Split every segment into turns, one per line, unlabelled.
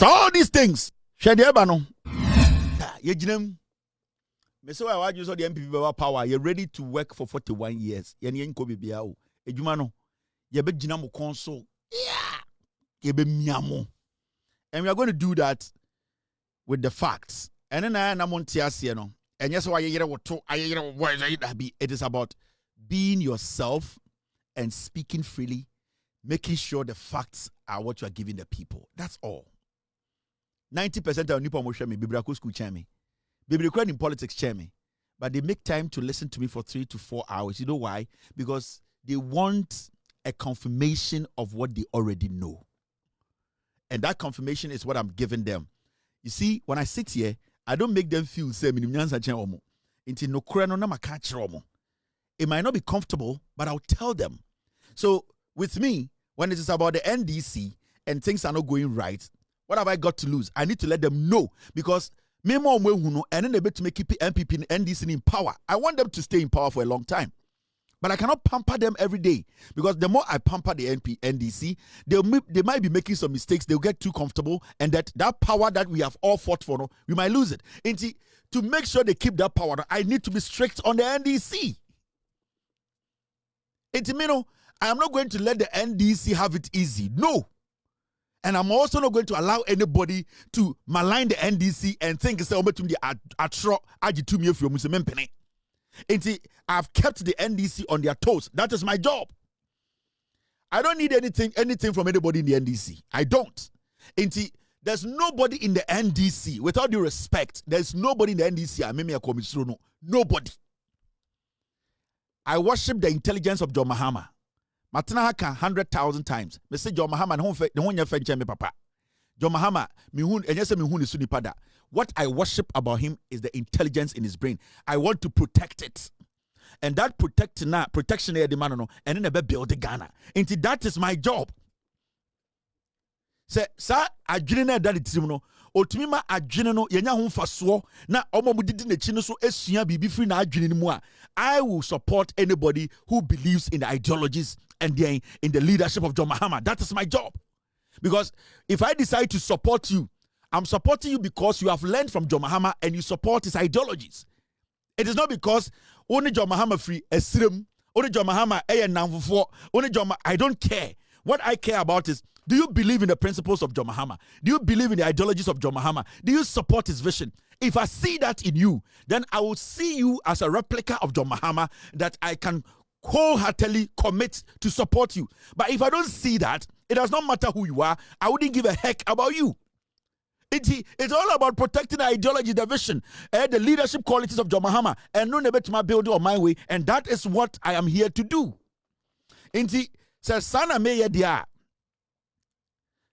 After all these things, Shadiabano, Yejinem, Meso, I use all the NPP power. You're ready to work for 41 years. Yen Kobe Biao, Ejumano, Yebe Jinamo Consul, Yebe Miamo. And we are going to do that with the facts. And then I'm on Tiasiano. And yes, why it is about being yourself and speaking freely, making sure the facts are what you are giving the people. That's all. 90% of Nippon Moshemi, Biblical school chairman, Biblical in politics chairman, but they make time to listen to me for 3 to 4 hours. You know why? Because they want a confirmation of what they already know. And that confirmation is what I'm giving them. You see, when I sit here, I don't make them feel say it might not be comfortable, but I'll tell them. So with me, when it is about the NDC and things are not going right, what have I got to lose? I need to let them know, because and then they to make NPP and NDC in power. I want them to stay in power for a long time. But I cannot pamper them every day, because the more I pamper the NDC, they might be making some mistakes. They'll get too comfortable, and that power that we have all fought for, we might lose it. And to make sure they keep that power, I need to be strict on the NDC. I am not going to let the NDC have it easy. No. And I'm also not going to allow anybody to malign the NDC and think I've kept the NDC on their toes. That is my job. I don't need anything from anybody in the NDC. I don't. There's nobody in the NDC, without due respect, there's nobody in the NDC. Nobody. I worship the intelligence of John Mahama. Matana haka 100,000 times. Me say John Mahama ne ho nya fenche me papa. John Mahama enyese me hu ne sunipada. What I worship about him is the intelligence in his brain. I want to protect it. And that protection the man no, and then be build the Ghana. Into that is my job. Say sa adwene na that it no otumi ma adwene no yenya ho mfaso na omomudidi na chi no so esua bibi free na adwene mu a, I will support anybody who believes in the ideologies and in the leadership of John Mahama. That is my job. Because if I decide to support you, I'm supporting you because you have learned from John Mahama and you support his ideologies. It is not because only John Mahama free esrim, only John Mahama only John I don't care. What I care about is, do you believe in the principles of John Mahama? Do you believe in the ideologies of John Mahama? Do you support his vision? If I see that in you, then I will see you as a replica of John Mahama that I can wholeheartedly commit to support you. But if I don't see that, it does not matter who you are. I wouldn't give a heck about you. It's all about protecting the ideology, the vision, and the leadership qualities of John Mahama, and no never to my building on my way. And that is what I am here to do. Says Sana Meya dia.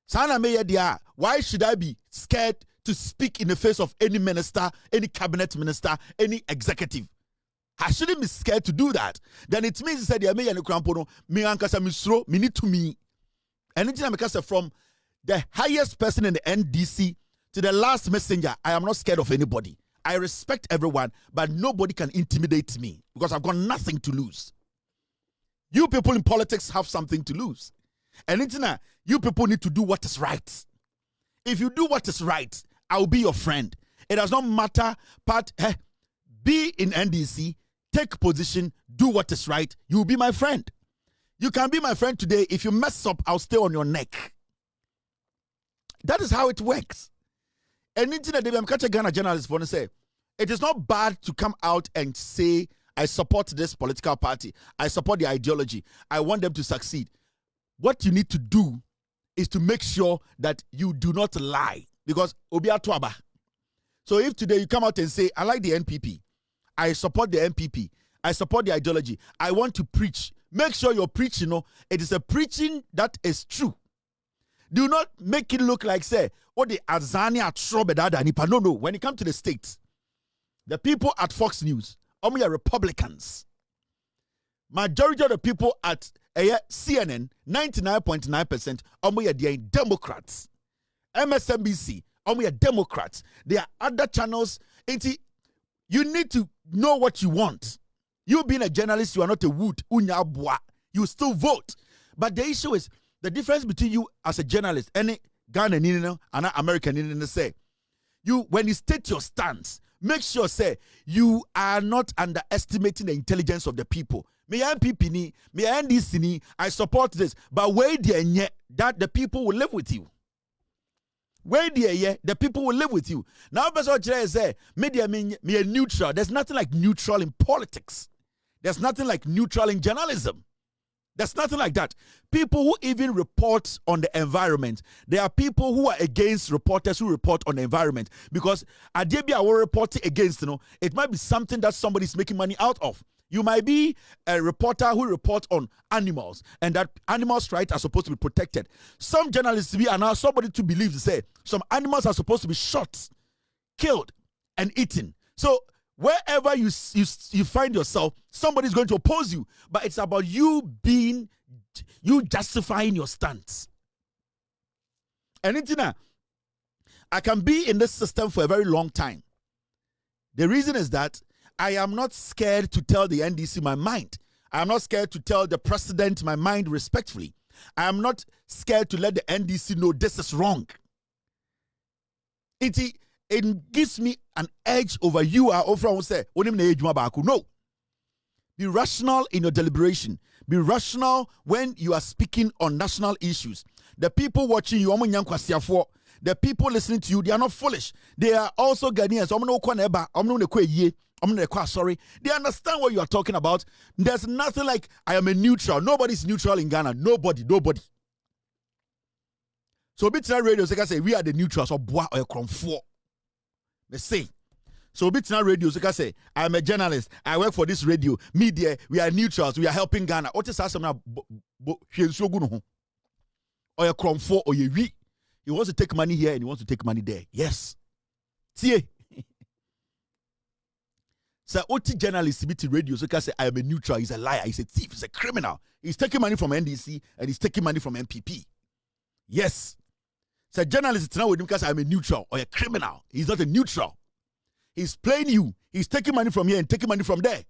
Sana Meya dia. Why should I be scared to speak in the face of any minister, any cabinet minister, any executive? I shouldn't be scared to do that. Then it means that me and Krampono, me ankasa misro, me need to me. And it's from the highest person in the NDC to the last messenger, I am not scared of anybody. I respect everyone, but nobody can intimidate me because I've got nothing to lose. You people in politics have something to lose. And you people need to do what is right. If you do what is right, I will be your friend. It does not matter, but be in NDC, take position, do what is right. You will be my friend. You can be my friend today. If you mess up, I'll stay on your neck. That is how it works. And I'm catching Ghana journalists for to say, it is not bad to come out and say, I support this political party. I support the ideology. I want them to succeed. What you need to do is to make sure that you do not lie. Because Obia Tuaba. So if today you come out and say, I like the NPP. I support the NPP. I support the ideology. I want to preach. Make sure your preaching, it is a preaching that is true. Do not make it look like, say, the Azania Trobedada Nipa. No. When it comes to the states, the people at Fox News, are Republicans. Majority of the people at CNN, 99.9%, they are Democrats. MSNBC, are Democrats. There are other channels. You need to know what you want. You being a journalist, you are not a wood. You still vote. But the issue is, the difference between you as a journalist and Ghana and American say, when you state your stance, make sure say you are not underestimating the intelligence of the people. Me NPP ni, me NDC ni, I support this, but wait there that the people will live with you. Wait there, the people will live with you. Now, person say media me neutral. There's nothing like neutral in politics. There's nothing like neutral in journalism. There's nothing like that. People who even report on the environment, there are people who are against reporters who report on the environment because Adebia will report against, it might be something that somebody's making money out of. You might be a reporter who reports on animals and that animals' rights are supposed to be protected. Some journalists are now somebody to believe to say some animals are supposed to be shot, killed, and eaten. So wherever you find yourself, somebody's going to oppose you. But it's about you justifying your stance. And I can be in this system for a very long time. The reason is that I am not scared to tell the NDC my mind. I am not scared to tell the president my mind respectfully. I am not scared to let the NDC know this is wrong. It gives me an edge over you. No. Be rational in your deliberation. Be rational when you are speaking on national issues. The people watching you, the people listening to you, they are not foolish. They are also Ghanaians. They understand what you are talking about. There's nothing like I am a neutral. Nobody's neutral in Ghana. Nobody. So Bitina Radio say we are the neutrals or bois or kronfo. They say. So Bitina Radio say I'm a journalist. I work for this radio media. We are neutrals. We are helping Ghana. What is that? Or a kronfo or ye we. He wants to take money here and he wants to take money there. Yes. See. So, OT journalist to radio, so can say I am a neutral. He's a liar. He's a thief. He's a criminal. He's taking money from NDC and he's taking money from NPP. Yes. So, journalist now with him because I'm a neutral or a criminal. He's not a neutral. He's playing you. He's taking money from here and taking money from there.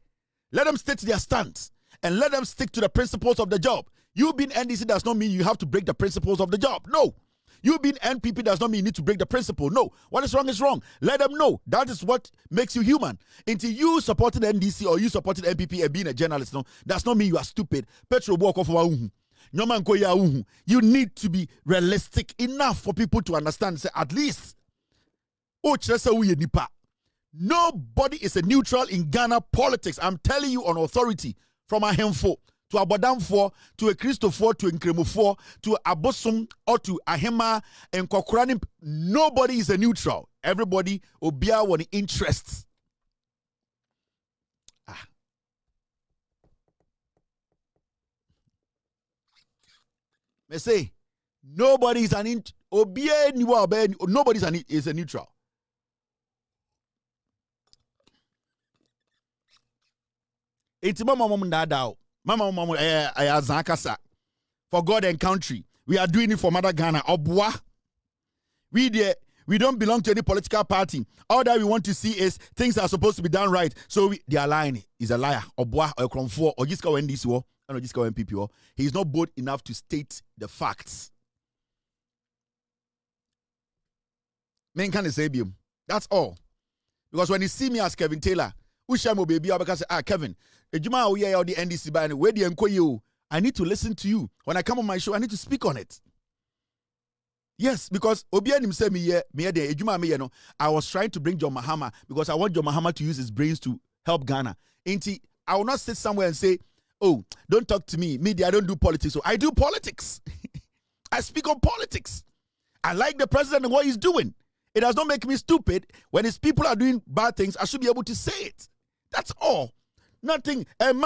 Let them stick to their stance and let them stick to the principles of the job. You being NDC does not mean you have to break the principles of the job. No. You being NPP does not mean you need to break the principle. No. What is wrong is wrong. Let them know. That is what makes you human. Until you supported NDC or you supported NPP and being a journalist, no, does not mean you are stupid. You need to be realistic enough for people to understand. Say, at least, nobody is a neutral in Ghana politics. I'm telling you on authority from a handful. To Abodamfo, to a Christopher, to a Nkremofo, to a Bosom, or to a Hema, and Kokurani, nobody is a neutral. Everybody will be our interests. Me say, nobody is an nobody is a neutral. It's mama for God and country. We are doing it for Mother Ghana. Obwa. We don't belong to any political party. All that we want to see is things are supposed to be done right. So they are lying. He's a liar. Obwa or Kronfo or just go NDC or just go NPP. He's not bold enough to state the facts. Men can say him. That's all. Because when you see me as Kevin Taylor, Ushamo baby, because Kevin, the NDC by where the you. I need to listen to you. When I come on my show, I need to speak on it. Yes, because Obianim said I was trying to bring John Mahama because I want John Mahama to use his brains to help Ghana. I will not sit somewhere and say, oh, don't talk to me. Media, I don't do politics. So I do politics. I speak on politics. I like the president and what he's doing. It does not make me stupid. When his people are doing bad things, I should be able to say it. That's all. Nothing. It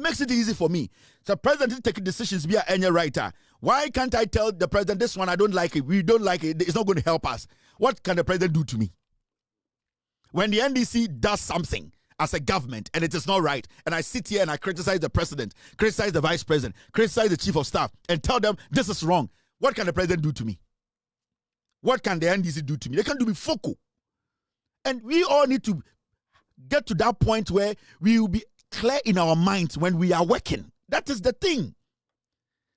makes it easy for me. So president take decisions via any writer. Why can't I tell the president this one I don't like it? We don't like it. It's not going to help us. What can the president do to me? When the NDC does something as a government and it is not right, and I sit here and I criticize the president, criticize the vice president, criticize the chief of staff, and tell them this is wrong, what can the president do to me? What can the NDC do to me? They can do me foco. And we all need to get to that point where we will be clear in our minds when we are working. That is the thing.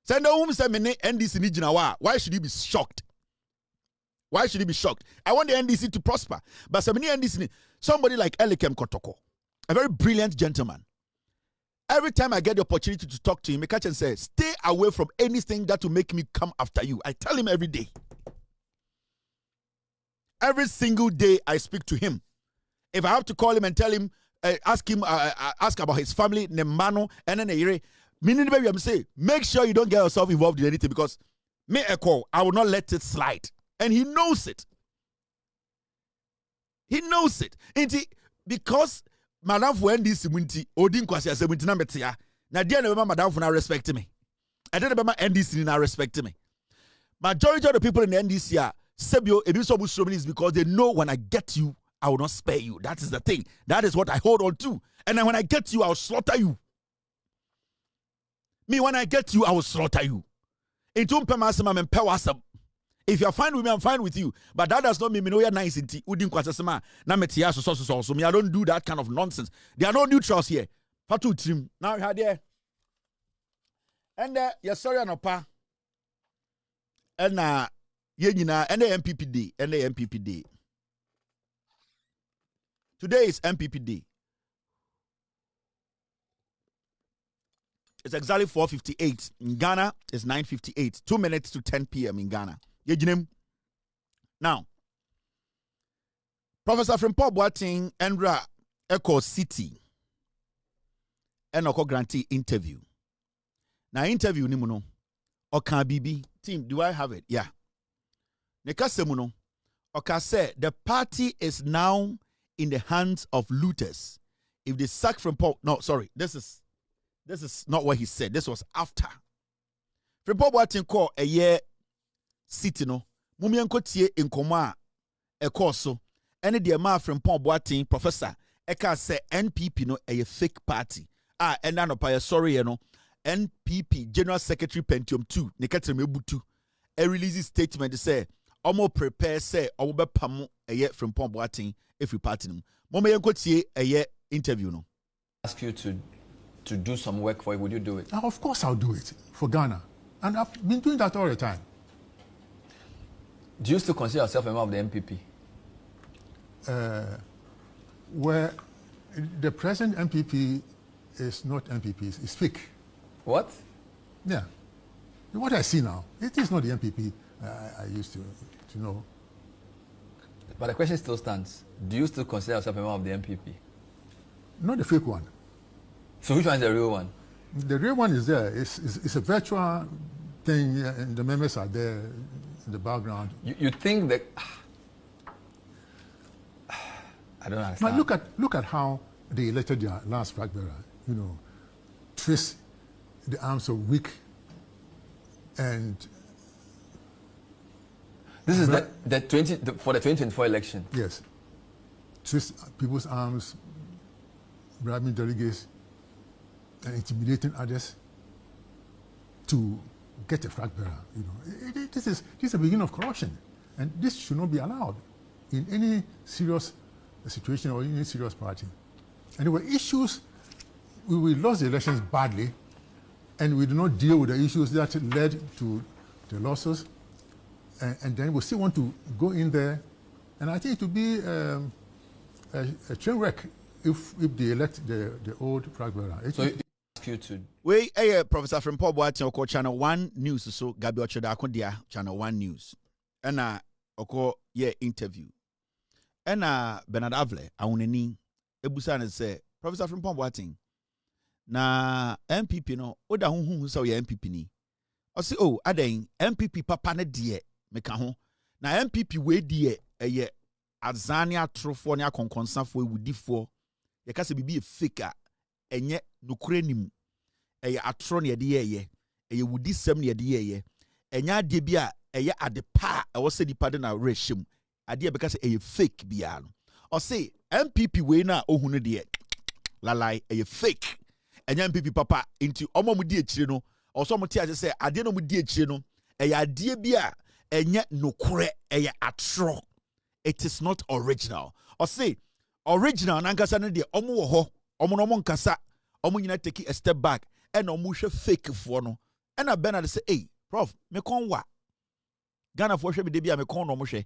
Say no whom say me NDC ni jinawa. Why should he be shocked? Why should he be shocked? I want the NDC to prosper. But some NDC, somebody like Elikem Kotoko, a very brilliant gentleman. Every time I get the opportunity to talk to him, I catch and say, stay away from anything that will make me come after you. I tell him every day. Every single day I speak to him. If I have to call him and tell him, ask about his family, Nemano, and then meaning baby, I'm saying, make sure you don't get yourself involved in anything because me echo, I will not let it slide. And he knows it. He knows it. Because Madam for NDC Munti, Odin Kwasi as a Muntina Metia, Nadia never Madam for now respect me. I don't remember NDC now respect me. Majority of the people in the NDC are Sebio, Ebisobu is because they know when I get you, I will not spare you. That is the thing. That is what I hold on to. And then when I get you, I will slaughter you. Me, when I get you, I will slaughter you. If you're fine with me, I'm fine with you. But that does not mean me know you're nice in tea. Me, I don't do that kind of nonsense. There are no neutrals here. Fatu trim. Now you had there. And yes, sorry, Anopa. And Yenina, and the NPP day. And the NPP day. Today is NPP day. It's exactly 4:58. In Ghana, it's 9:58. 2 minutes to 10 p.m. in Ghana. Now, Professor Frimpong Boateng Endra Echo City and Oko grantee interview. Now interview ni muno Oka Bibi team. Do I have it? Yeah. Nekase muno Oka said the party is now in the hands of looters. If they sack Frimpong, no, sorry, this is not what he said. This was after Frimpong Boateng called a year. City no mumia nkotie nkoma a ekoso ene de ma Frimpong Boateng professor eka say NPP no a fake party and no pa sorry no NPP General Secretary Pentium 2 ne katrem ebutu a release statement say omo prepare say omo be pam a Frimpong Boateng every party no mumia nkotie a interview no.
Ask you to do some work for you, would you do it?
Of course I'll do it for Ghana, and I've been doing that all the time.
Do you still consider yourself a member of the NPP?
Where the present NPP is not NPP, it's fake.
What?
Yeah. What I see now, it is not the NPP I used to know.
But the question still stands. Do you still consider yourself a member of the NPP?
Not the fake one.
So which one is the real one?
The real one is there. It's a virtual thing, and the members are there in the background.
You think that I don't understand.
Now look at how they elected their last flag bearer. You know, twist the arms of weak and.
This is for the 2024 election.
Yes, twist people's arms, bribing delegates, and intimidating others to get a flag bearer. You know, this is a beginning of corruption, and this should not be allowed in any serious situation or any serious party. And there were issues. We lost the elections badly, and we did not deal with the issues that led to the losses. And then we still want to go in there, and I think it would be a train wreck if they elect the old flag bearer.
So you to
we Professor Frimpong Boateng oko channel 1 news so Gabi Ochoda akodia channel 1 news and oko ye interview and Bernard Avle awunani ebusa na say Professor Frimpong Boateng na NPP no oda hunhun so ye NPP ni o say oh adan NPP papa na de meka ho na NPP we de eye azania trofo ne akonkonsafo ewudifo ye ka se bibi e fake a enye nokure nim eye atro ne de ye eye wudi sem ne de ye enya ade bi a eye ade pa e wo se dipa de na rehim ade e be ka se eye fake bia no o say NPP we na ohunu de lalai eye fake enya NPP papa into omo mu di ekire no o so mo ti ase se ade no mu di ekire no eye ade bi a enye nokure eye atro. It is not original. Or say original nankasa no de omo wo ho omo no mo nkasa omo nyina take a step back and omo hwe fake fo no ɛna Bernard say hey prof me kon wa Ghana for hwe me de bia me kon no mo hwe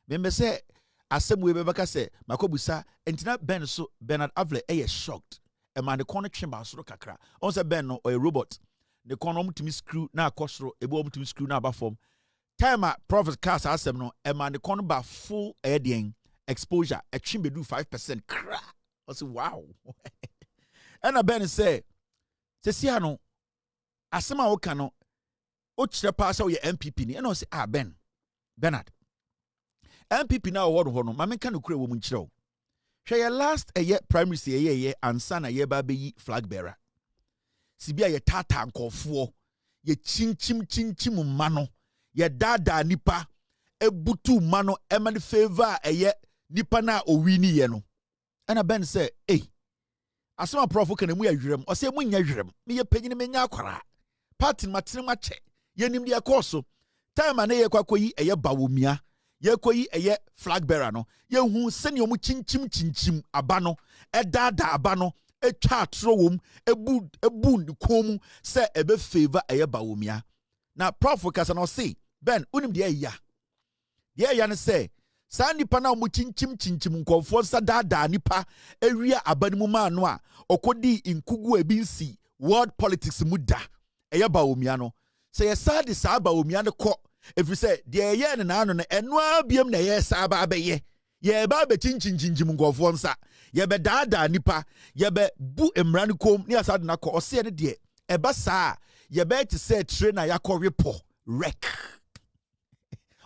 me say Asamoah bebeka say makobusa entina Ben so Bernard Avle shocked e man the kon twe ba soro kakra on say Ben no a robot the kon no mutimi screw na akosoro e bo mutimi screw na abafom time a Prof cast asem no e man the kon ba full exposure a trim bedu 5% cra I say wow and Ben say see no asema wo ka no o kire pa say wo NPP ni and I say Bernard NPP na wo ho no ma menka no kura wo mu nkire wo hwe ye last a year primary say ye ansa na ye ba beyi flag bearer sibia ye tata nkofo ye chinchim mano ye dada nipa ebutu mano emani favor eye nipa na owini ye no ana Ben say eh asema prof kana mu ya hwerem o say mu nya hwerem me ye panyine me nya akwara party matene mache ye nim de ekoso time na ye kwakoyi eye Bawumia ye koyi eye flag bearer no ye hu sene omu chinchim aba no edada aba no etwa atro wom ebu ni komu se ebe favor eye Bawumia na prof kasa no say Ben unim de ya ne say sa nipa na omu chinchim nkofo sa dada nipa ewia abanimu ma no a okodi inkugu ebinsi world politics muda eye Bawumia no say ye sa de sa Bawumia ne ko if you say the ye na no eno abiem na ye sa ba ye ba be chinchim nkofo nsa ye be dada nipa ye be bu emran kom ni asade na ko o se ne de e ba sa ye be to say trainer yakọ repo wreck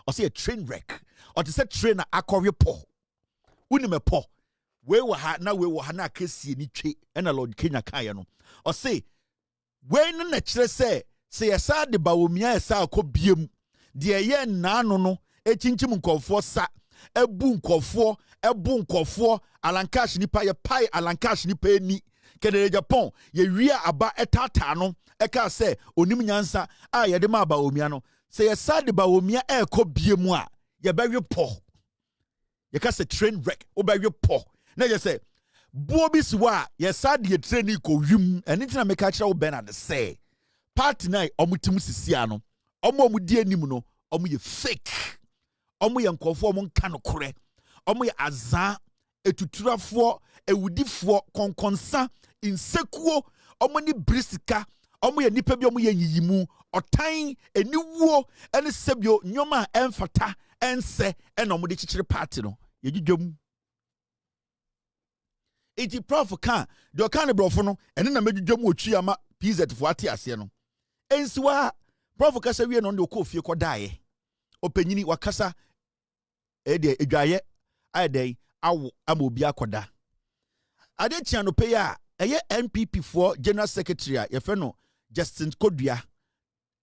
o say train wreck or to say trainer akọ repo uni me po we wo ha na akesi ni twe na Lord Kenya kan no o say we na kire say ye sa de Bawumia ye sa akọ biem de ye na no echinchim nkofo sa ebu nkofo alankash nipa ye pai alankash nipa ni kedere Japan ye wia aba etata no eka se onim nyansa a ye de ma Bawumia no se ye sa de Bawumia ekọ biemu a ye ba we po ye ka se train wreck o ba we po na ye se buo bi siwa ye sa de train ko wim enitina me ka kire wo Bernard say party nai omutim sisia no omo di anim no omo ye fake omo ye nkofo omo nka no kore omo ye azan etuturafo ewudifo konkonsa insekuo omo ni brisika omo ye nipa bi omo ye yiyimu otan eniwuo ene sebio nyoma emfata ense ena omo de chichire party no ye dwudwom iti prof kan de kan brofo no ene na medwudwom otwi ama PZ fo ate ase no ensiwa prof kasa wie no de okofie kodae opanyini wakasa de edwaye ayedai awo amobi akoda ade tia no pe ya eye NPP for general secretary a ye fe no Justin Kodua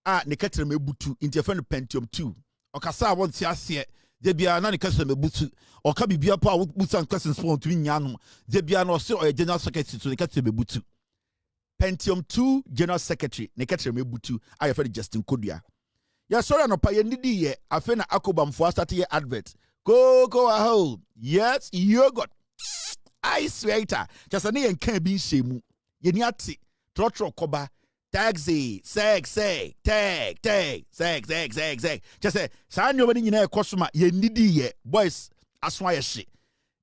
a ne ketere mebutu inte ye fe no Pentium 2 okasa won ti ase de bia na ne ketere mebutu oka bibia pa butu questions for to nya no de bia no se o general secretary to ne ketere mebutu Pentium 2 general secretary ne ketere mebutu a ye fe Justin Kodua ya sorry no pa ye ndidi ye afe na akobamfo start ye advert go aho yes yogurt I swear it just ani en kan bi nhemu ye ni ate trotro koba taxi sex tag sex just say sa nyo bani nyina ekosoma ye ndidi ye boys aso aye hye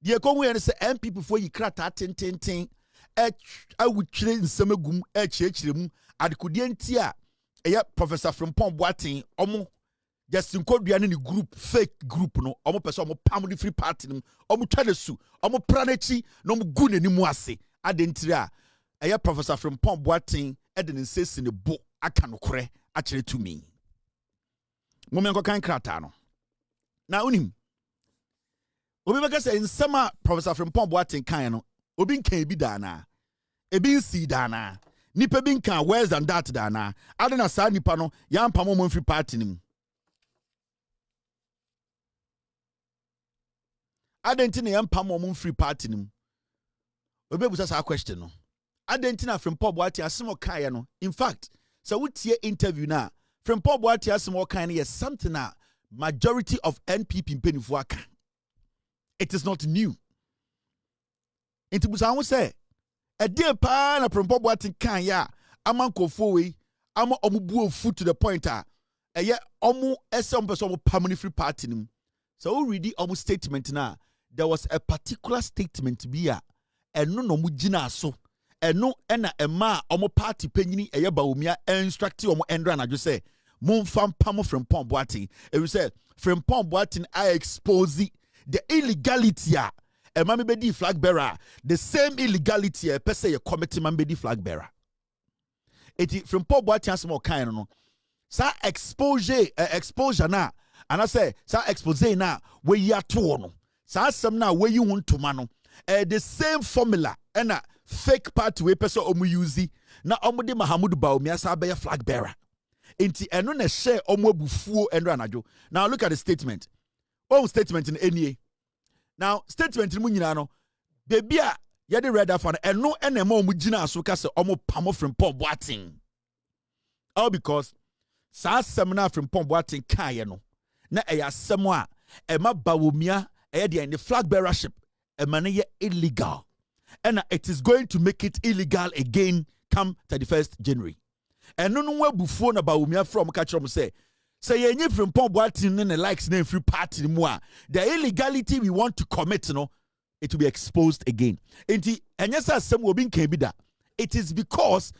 de konwu ye se NPP fo yi krata tententen awutwire nsamagum chirechiremu adekodie ntia eye Professor Frimpong Boateng omo Justin Kodua ni group fake group no omo person omo pam the free party no omo twadesu omo pranechi no omo gu nanimu ase adentire a eye Professor Frimpong Boateng ede ne sesi ne bo aka no kore a kire to me momenko kan krata no na unim obi beka say nsema Professor Frimpong Boateng kan no obi nkan bi dana ebi nsi dana nipa bi nkan worse than that dana adena sa nipa no yampa mo free party nim Adentina yampa mo free party nim obebusa sa question no Adentina Frimpong Boateng asemo kan no in fact so wotie interview na Frimpong Boateng asemo kan no yes something na majority of NPP mpenifo aka it is not new intibusa ho say e dey pa na Frimpong Boateng kan ya amankofo we ama omu foot to the point eye omu ese person omu permanent free party nim. So we read omu statement na there was a particular statement bia eno no mu gina so eno ena ema omu party penyini eye Bawumia instruct omu endra na jo say mumfam pamo Frimpong Boateng. And we said Frimpong Boateng I expose the illegality a mami bedi flag bearer, the same illegality a person a committee man bedi flag bearer. Eti Frimpong Boateng small kind no. Sa exposure na, and I say sa expose na we ya to no. Sa asem na we you want to mano. The same formula and a fake party we person omu use na omu de Mahamudu Bawumia sa be flag bearer. Inti eno na share omu bufuo endra najo. Now look at the statement. Oh, statement in NA. Now statement in munyina no. Baby a yede read that one eno enema omu gina aso ka se omu pamo Frimpong Boateng. All because sa semina Frimpong Boateng kaye no. Na eya semwa ema Bawumia eye the flag bearership ema ye illegal. And it is going to make it illegal again come 31st January. And no one before na Bawumia from catch say yenye Frimpong Boateng and the likes name free party more. The illegality we want to commit, it will be exposed again. And yes, as some will be kebida. It is because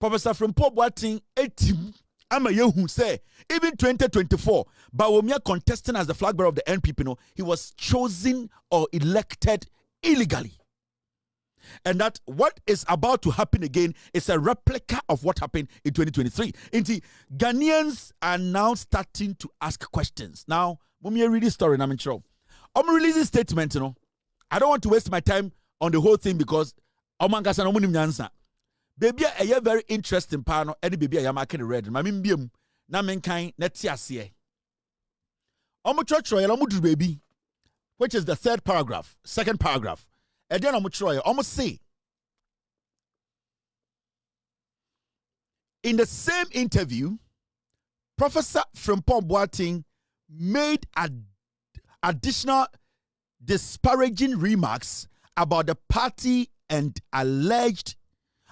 Professor Frimpong Boateng team ama who say even 2024 Bawumia contesting as the flag bearer of the NPP, he was chosen or elected illegally. And that what is about to happen again is a replica of what happened in 2023. Indeed, Ghanaians are now starting to ask questions. Now, when we read this story, I'm in trouble. I'm releasing statement, I don't want to waste my time on the whole thing because baby a very interesting panel. Any baby I am making read. Mamim biam na menkai netiasie. Baby, which is the second paragraph. And then almost say in the same interview, Professor Frimpong Boateng made additional disparaging remarks about the party and alleged,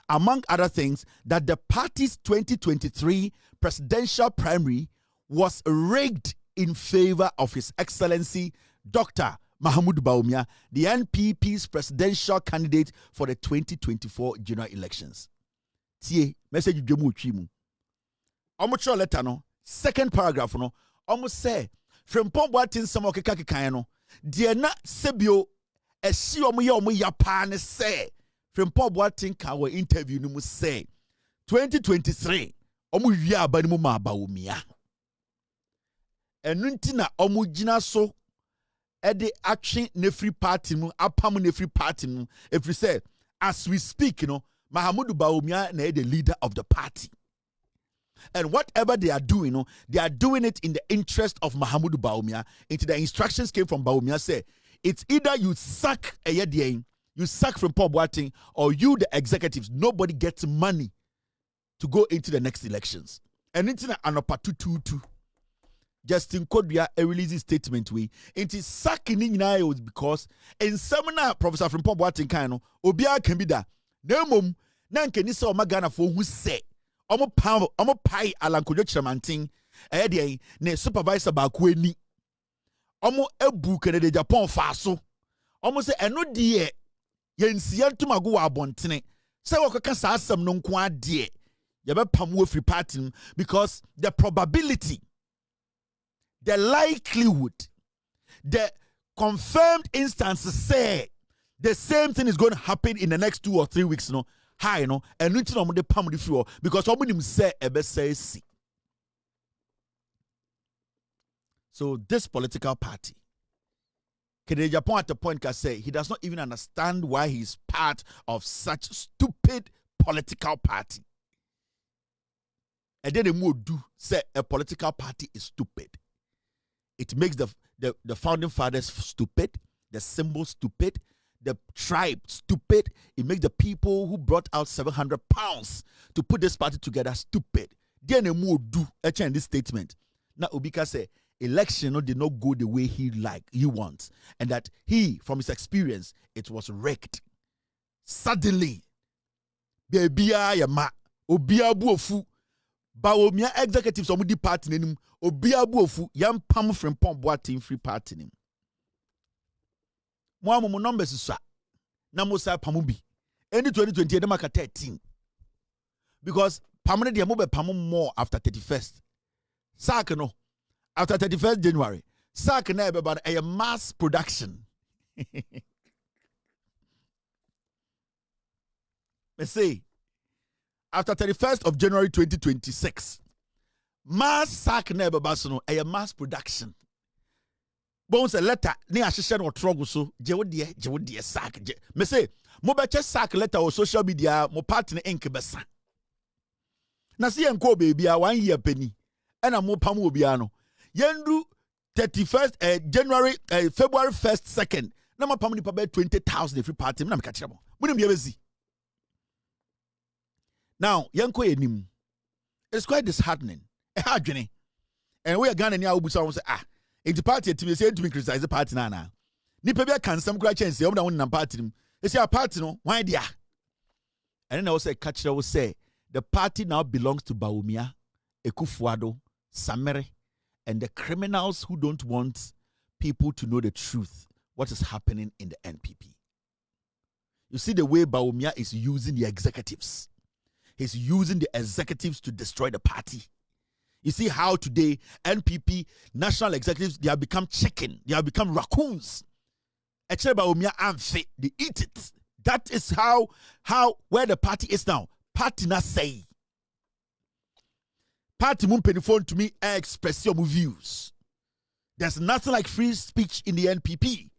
among other things, that the party's 2023 presidential primary was rigged in favor of His Excellency Dr. Mahamudu Bawumia, the NPP's presidential candidate for the 2024 general elections. Tie message dwemu twimu. Omo letter no, second paragraph no, omo say Frimpong Boateng samo keka no, de na sebio ehyi omo ya pa ne say Frimpong Boateng ka we interview no mu say 2023 omo wi aba ni mu ma Bawumia. Enu nti na omo gina so ede action nefri party mu apam nefri party mu if we say as we speak Mahamudu Bawumia na the leader of the party, and whatever they are doing they are doing it in the interest of Mahamudu Bawumia. Into the instructions came from Bawumia say it's either you sack you sack Frimpong Boateng, or you the executives, nobody gets money to go into the next elections. And into the anopatututu Justin Kodua releasing statement we into sacking in was because in seminar Professor Frimpong Boateng kind obia can be that no mum nan can so magana for who say omo pai alankojo chamantin de ne supervisor ba ko ani omo ebu Canada Japan faso omo say eno de yensia ntumago wa abontene say wokoka sa asem no nko ade ye be pam wo free party because the probability, the likelihood, the confirmed instances say the same thing is going to happen in the next 2 or 3 weeks, high, and nothing on the palm of the floor because someone say ebe say see. So this political party, Canada Japan at the point can say he does not even understand why he's part of such stupid political party. And then the more do say a political party is stupid. It makes the founding fathers stupid, the symbol stupid, the tribe stupid. It makes the people who brought out 700 pounds to put this party together stupid. Then a more do in this statement. Now Obika say election did not go the way he wants, and that he, from his experience, it was wrecked. Suddenly, Bebia Yama, Obia Buofu, Bawumia executives omu di party nim obi abuofu yam pam Frimpong Boateng free party nim. Mo amu numbers so na mo sa pamu bi. Any 2020 dem aka 13. Because pamne de mo be pamu more after 31st. Sack no after 31st January. Sack na be about a mass production. Let's say after 31st of January 2026, mass sack never basono a mass production. Bones a letter near Shishan or Troguso, Jewdia sack. Me say, Mobache sack letter or social media, mo partner inkebesa. Na see and baby, a 1 year penny, and a mo pamu biano. Yendu 31st January, February 1st, 2nd. Nama pamuni pabe 20,000 every party. Nam catchable. Wouldn't be busy. Now, yanko enim. It's quite disheartening. And we are gonna near Ubusa say, if the party to me say to me criticize the party na. Nipebia can some cry chance, you don't party. They say a party no, why dia? And then I also catcher will say the party now belongs to Bawumia, Ekufuado, Samere, and the criminals who don't want people to know the truth, what is happening in the NPP. You see the way Bawumia is using the executives. He's using the executives to destroy the party. You see how today NPP national executives, they have become chicken, they have become raccoons. Actually, Bawumia unfit, they eat it. That is how where the party is now. Party na say. Party mun phone to me express your views. There's nothing like free speech in the NPP.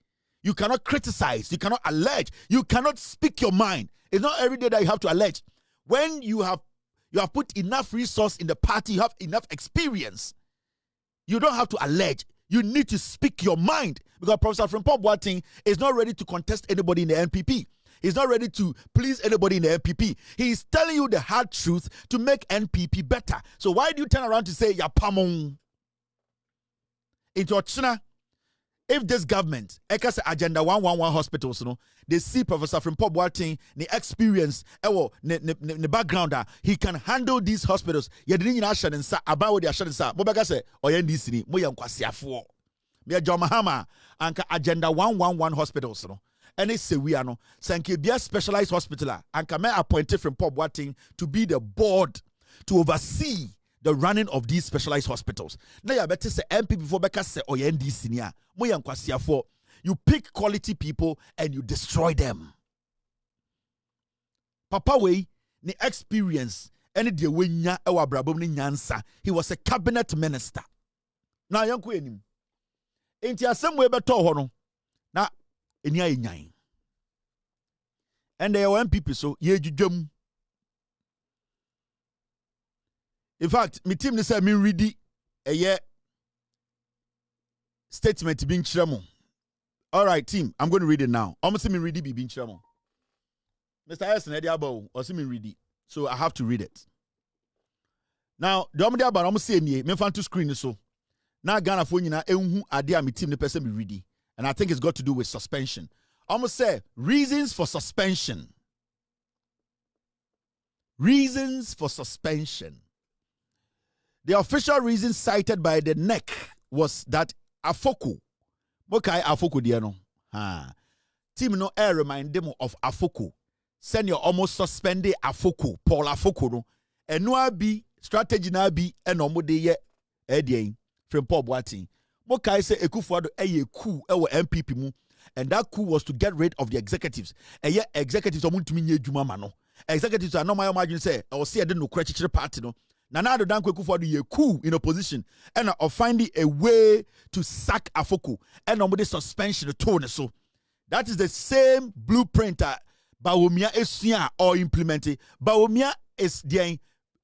You cannot criticize, you cannot allege, you cannot speak your mind. It's not every day that you have to allege. When you have put enough resource in the party, you have enough experience, you don't have to allege. You need to speak your mind. Because Professor Frimpong Boateng is not ready to contest anybody in the NPP. He's not ready to please anybody in the NPP. He is telling you the hard truth to make NPP better. So why do you turn around to say, Yapamong? Into China, if this government, Ekas Agenda 111 hospitals, they see Professor Frimpong Boateng, the experience, the background, he can handle these hospitals. You didn't know about the assurance. Mobaga say, Oyendisini, Moyan Kwasiafo. Mia Jomahama, Anka Agenda 111 hospitals. And it's we are no, Sanke be a specialized hospital, and can appointed Frimpong Boateng to be the board to oversee the running of these specialized hospitals. Now you better say MP before Becca say Oyendi senior. You pick quality people and you destroy them. Papa way the experience any de wenya ewa brabom ni nyansa. He was a cabinet minister. Now yanku enim. Enti asem we beto ho no. Na eni ayenyan. And they were MPP so ye judwam. In fact, my team say me ready a year statement being chiramo. All right, team, I'm going to read it now. Almost me ready be being chiramo. Mr. Harrison Ediabo or see me ready, so I have to read it. Now, the omdia about almost say me fan to screen so. Now Ghana for you na ehun ade a my team the person be ready, and I think it's got to do with suspension. Almost say reasons for suspension. Reasons for suspension. The official reason cited by the NEC was that Afuku, Mokai Afuku diano, team no air remind them of Afuku. Send your almost suspended Afuku, Paul Afuku no, and no be strategy na be and omo de ye Frimpong Boateng. Mokai say Ekufuado eye coup ewo NPP mu, and that coup was to get rid of the executives. And yet executives omo ntumi nye djuma ma no. Executives are no my imagine say or see no creditor party no. Nanado Danko Ekufuado ye coup in opposition and of finding a way to sack Afuku and on the suspension tone. So that is the same blueprint that Bawumia is or implementing. Bawumia is doing.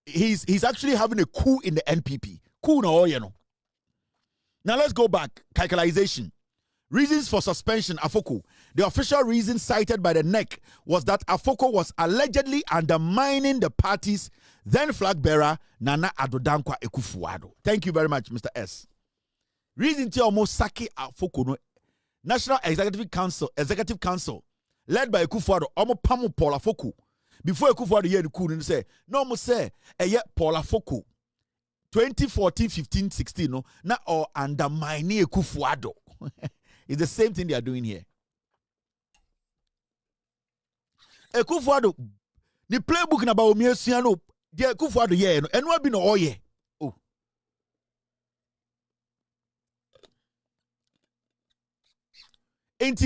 He's actually having a coup in the NPP. Coup no you know. Now let's go back. Calculation. Reasons for suspension Afuku. The official reason cited by the NEC was that Afuku was allegedly undermining the party's then flag bearer Nana Addo Dankwa Ekufuado. Thank you very much, Mr. S. Reason to almost saki Afuku no National Executive Council led by Ekufuado almost pamu Paul Afuku. Before Ekufuado hear the coup and say, no mo say, yet Paul Afuku 2014, 15, 16, no, now or undermine Ekufuado. It's the same thing they are doing here. Ekufuado, the playbook na Bawumia siano, the Ekufuado yeah, and what be no oye. Oh. Ain't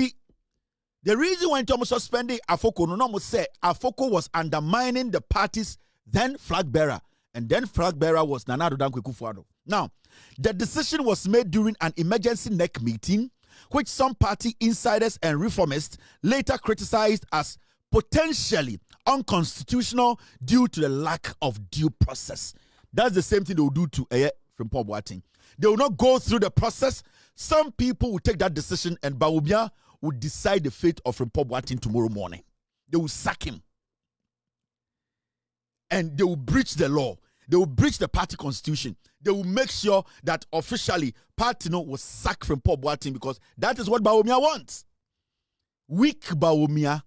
the reason why Thomas suspending Afoko, no almost say Afoko was undermining the party's then flag bearer, and then flag bearer was Nana Addo Dankwa Akufo-Addo. Now, the decision was made during an emergency NEC meeting, which some party insiders and reformists later criticized as potentially unconstitutional due to the lack of due process. That's the same thing they will do to Frimpong Boateng. They will not go through the process. Some people will take that decision, and Bawumia will decide the fate of Frimpong Boateng tomorrow morning. They will sack him. And they will breach the law. They will breach the party constitution. They will make sure that officially party will sack Frimpong Boateng, because that is what Bawumia wants. Weak Bawumia,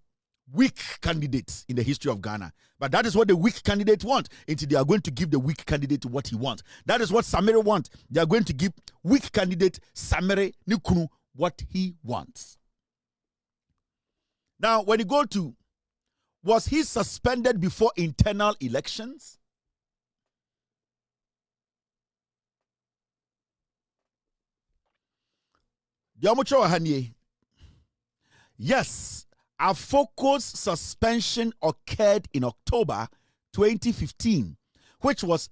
weak candidates in the history of Ghana. But that is what the weak candidate wants. Until they are going to give the weak candidate what he wants. That is what Samere wants. They are going to give weak candidate Samere Nikunu what he wants. Now, when you go to, was he suspended before internal elections? Yes, Afoko's suspension occurred in October 2015, which was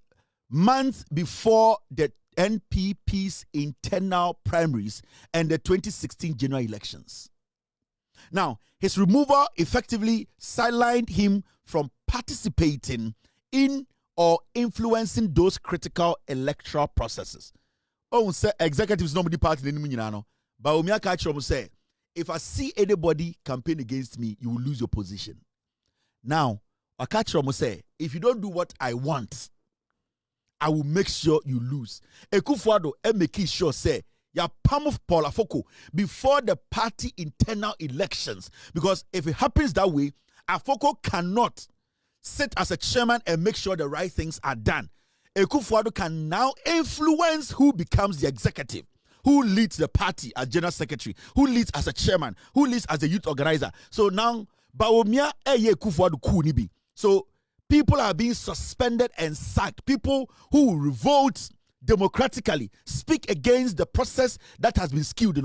months before the NPP's internal primaries and the 2016 general elections. Now, his removal effectively sidelined him from participating in or influencing those critical electoral processes. Oh, say executives nobody party in the Bawumia Kachrom say, if I see anybody campaign against me, you will lose your position. Now, Akachrom say, if you don't do what I want, I will make sure you lose. Akufo-Addo make sure say, ya palm of Paul Afoko before the party internal elections. Because if it happens that way, Afoko cannot sit as a chairman and make sure the right things are done. Akufo-Addo can now influence who becomes the executive, who leads the party as general secretary, who leads as a chairman, who leads as a youth organizer. So now, Bawumia Akufo-Addo kunibi. So people are being suspended and sacked. People who revolt democratically, speak against the process that has been skewed,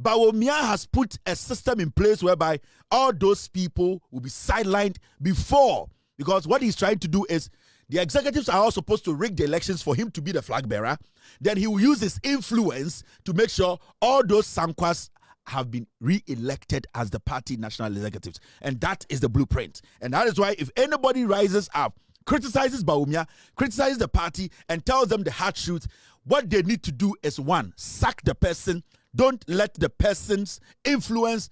Bawumia has put a system in place whereby all those people will be sidelined before, because what he's trying to do is the executives are all supposed to rig the elections for him to be the flag bearer. Then he will use his influence to make sure all those Sankwas have been re-elected as the party national executives. And that is the blueprint. And that is why if anybody rises up, criticizes Bawumia, criticizes the party, and tells them the hard truth, what they need to do is, one, sack the person. Don't let the person's influence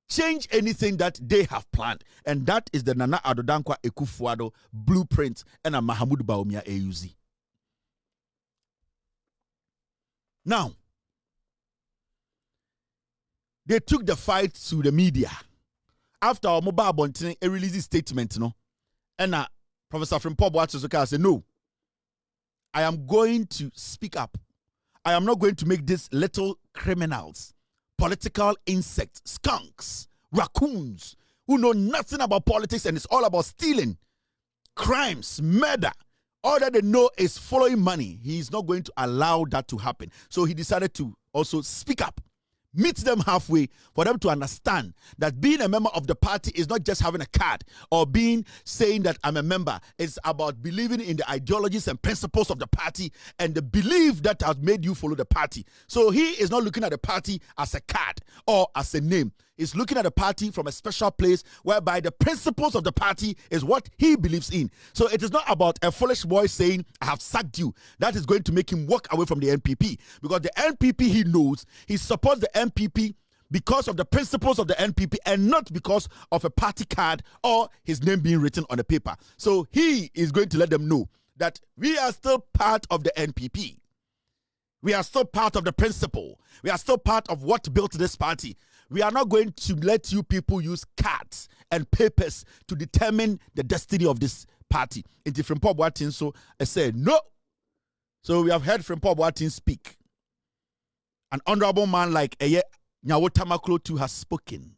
change anything that they have planned. And that is the Nana Addo Dankwa Akufo-Addo blueprint and a Mahamudu Bawumia AUZ. Now, they took the fight to the media. After our mobile Boateng released a statement, and Professor Frimpong Boateng said, no, I am going to speak up. I am not going to make these little criminals, political insects, skunks, raccoons, who know nothing about politics and it's all about stealing, crimes, murder. All that they know is following money. He is not going to allow that to happen. So he decided to also speak up, meet them halfway for them to understand that being a member of the party is not just having a card or saying that I'm a member. It's about believing in the ideologies and principles of the party and the belief that has made you follow the party. So he is not looking at the party as a card or as a name. He's looking at the party from a special place whereby the principles of the party is what he believes in. So it is not about a foolish boy saying, I have sacked you. That is going to make him walk away from the NPP. Because the NPP, he knows, he supports the NPP because of the principles of the NPP and not because of a party card or his name being written on the paper. So he is going to let them know that we are still part of the NPP. We are still part of the principle. We are still part of what built this party. We are not going to let you people use cards and papers to determine the destiny of this party. In different Frimpong Boateng, so I said, no, So we have heard from Paul Boateng speak. An honorable man like Nyawo Tamaklo too has spoken.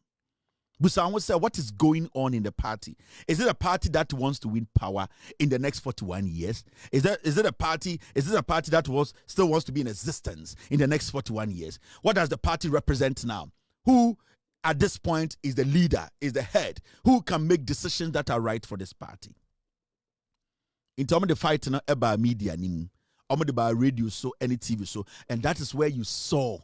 Busanwo said, what is going on in the party? Is it a party that wants to win power in the next 41 years? Is it a party that still wants to be in existence in the next 41 years? What does the party represent now? Who at this point is the leader, is the head? Who can make decisions that are right for this party? In terms of the fight about media, about radio, so any TV, so, and that is where you saw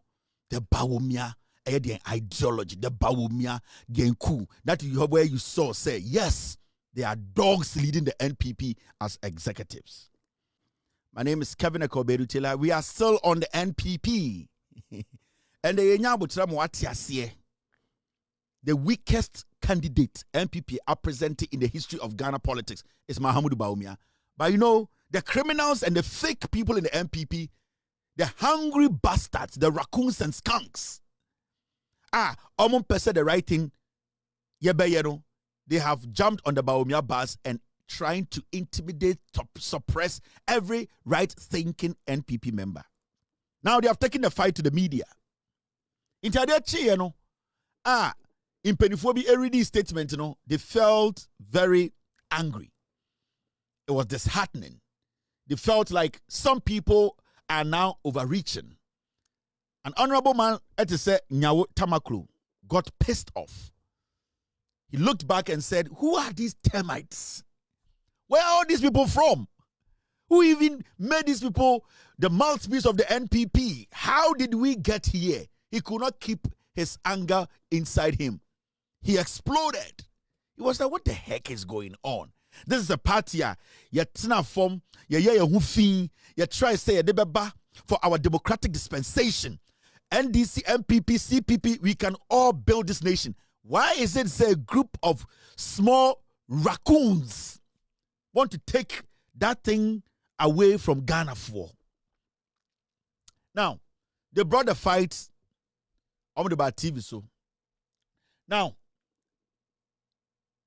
the Bawumia ideology, the Bawumia Genku. That is where you saw say, yes, they are dogs leading the NPP as executives. My name is Kevin Ekoberutela. We are still on the NPP. And the weakest candidate NPP are presenting in the history of Ghana politics is Mahamudu Bawumia. But you know, the criminals and the fake people in the NPP, the hungry bastards, the raccoons and skunks, said the right thing. They have jumped on the Bawumia bus and trying to intimidate, suppress every right-thinking NPP member. Now they have taken the fight to the media. In Pennyphobia everyday statement, they felt very angry. It was disheartening. They felt like some people are now overreaching. An honorable man, Nyawo Tamaklo, got pissed off. He looked back and said, who are these termites? Where are all these people from? Who even made these people the mouthpiece of the NPP? How did we get here? He could not keep his anger inside him. He exploded. He was like, what the heck is going on? This is a party, you form, you try to say for our democratic dispensation. NDC, MPP, CPP, we can all build this nation. Why is it say a group of small raccoons want to take that thing away from Ghana for? Now, they brought the fight on the TV. So now,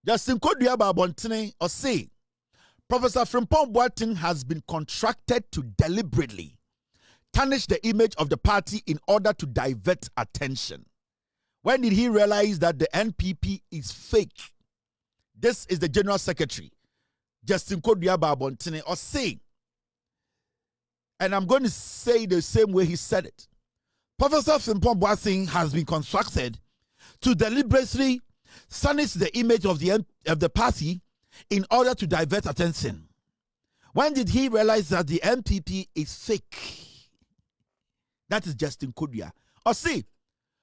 Justin Kodua Boateng or say, Professor Frimpong Boateng has been contracted to deliberately tarnish the image of the party in order to divert attention. When did he realize that the NPP is fake? This is the General Secretary, Justin Kodua Boateng, or say, and I'm going to say the same way he said it. Professor Frimpong Boateng has been constructed to deliberately tarnish the image of the party in order to divert attention. When did he realize that the NPP is fake? That is Justin Kodua. Or see,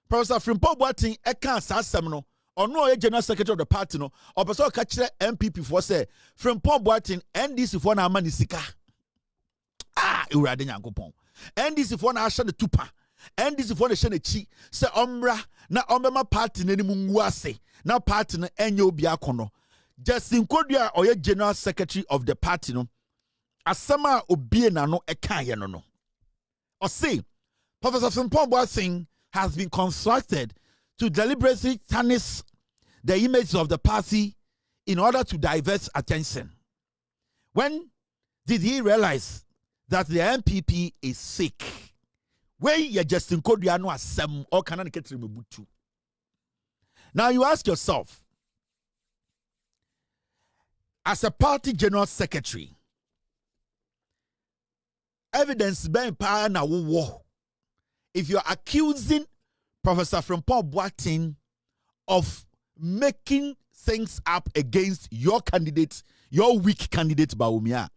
Professor Frimpong Boateng eka sa asem or no General Secretary of the party no, or person catch NPP for say Frimpong Boateng NDC for na amani sika. Urade Nyankopon. NDC for na ahye ne tupa. NDC for na hye ne chi se omra na ombema party na nimu nguase na party na enye obi akono. Justin Kodua or General Secretary of the party no. Asama obie na no eka ye no. Or say Professor Frimpong Boateng has been constructed to deliberately tarnish the image of the party in order to divert attention. When did he realize that the NPP is fake? Where you Justin Kodua no asem or can mebutu. Now you ask yourself, as a party general secretary, evidence being power na wo. If you're accusing Professor Frimpong Boateng of making things up against your candidate, your weak candidate Bawumia,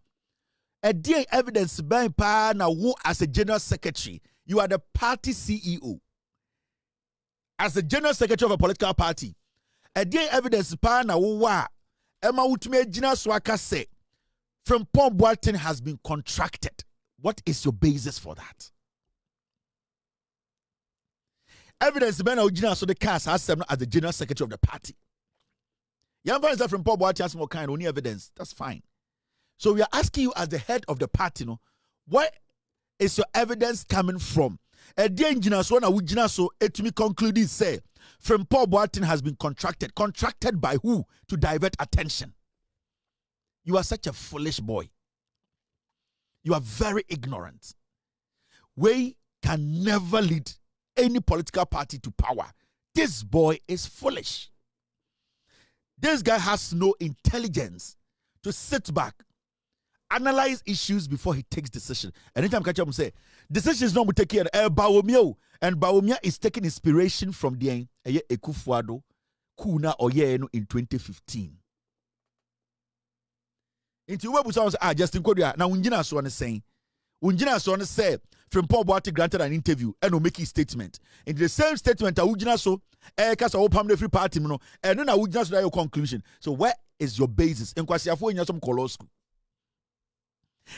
a dear evidence by power now as a general secretary, you are the party CEO. As the general secretary of a political party, a dear evidence power now Emma Utme Jina Swaka say Frimpong Boateng has been contracted. What is your basis for that? Evidence ben original so the cast has as the general secretary of the party. Young friends are from Paul Boateng has more kind only evidence. That's fine. So we are asking you as the head of the party, no, where is your evidence coming from? A dangerous one original so it to me concluded say Frimpong Boateng has been contracted. Contracted by who? To divert attention. You are such a foolish boy. You are very ignorant. We can never lead any political party to power. This boy is foolish. This guy has no intelligence to sit back, analyze issues before he takes decision. Anytime catch up and say, decisions don't take care of Bawumia, and Bawumia is taking inspiration from the Ekufuado Kuna Oyeno in 2015. Into where we say, Justin Kodua, now Unjina so on saying, Unjina so on say, Frimpong Boateng granted an interview and will make his statement. In the same statement, Unjina so, Kasa Opam the free party, and then Unjina so your conclusion. So where is your basis? And Kwasiafo in some colosku.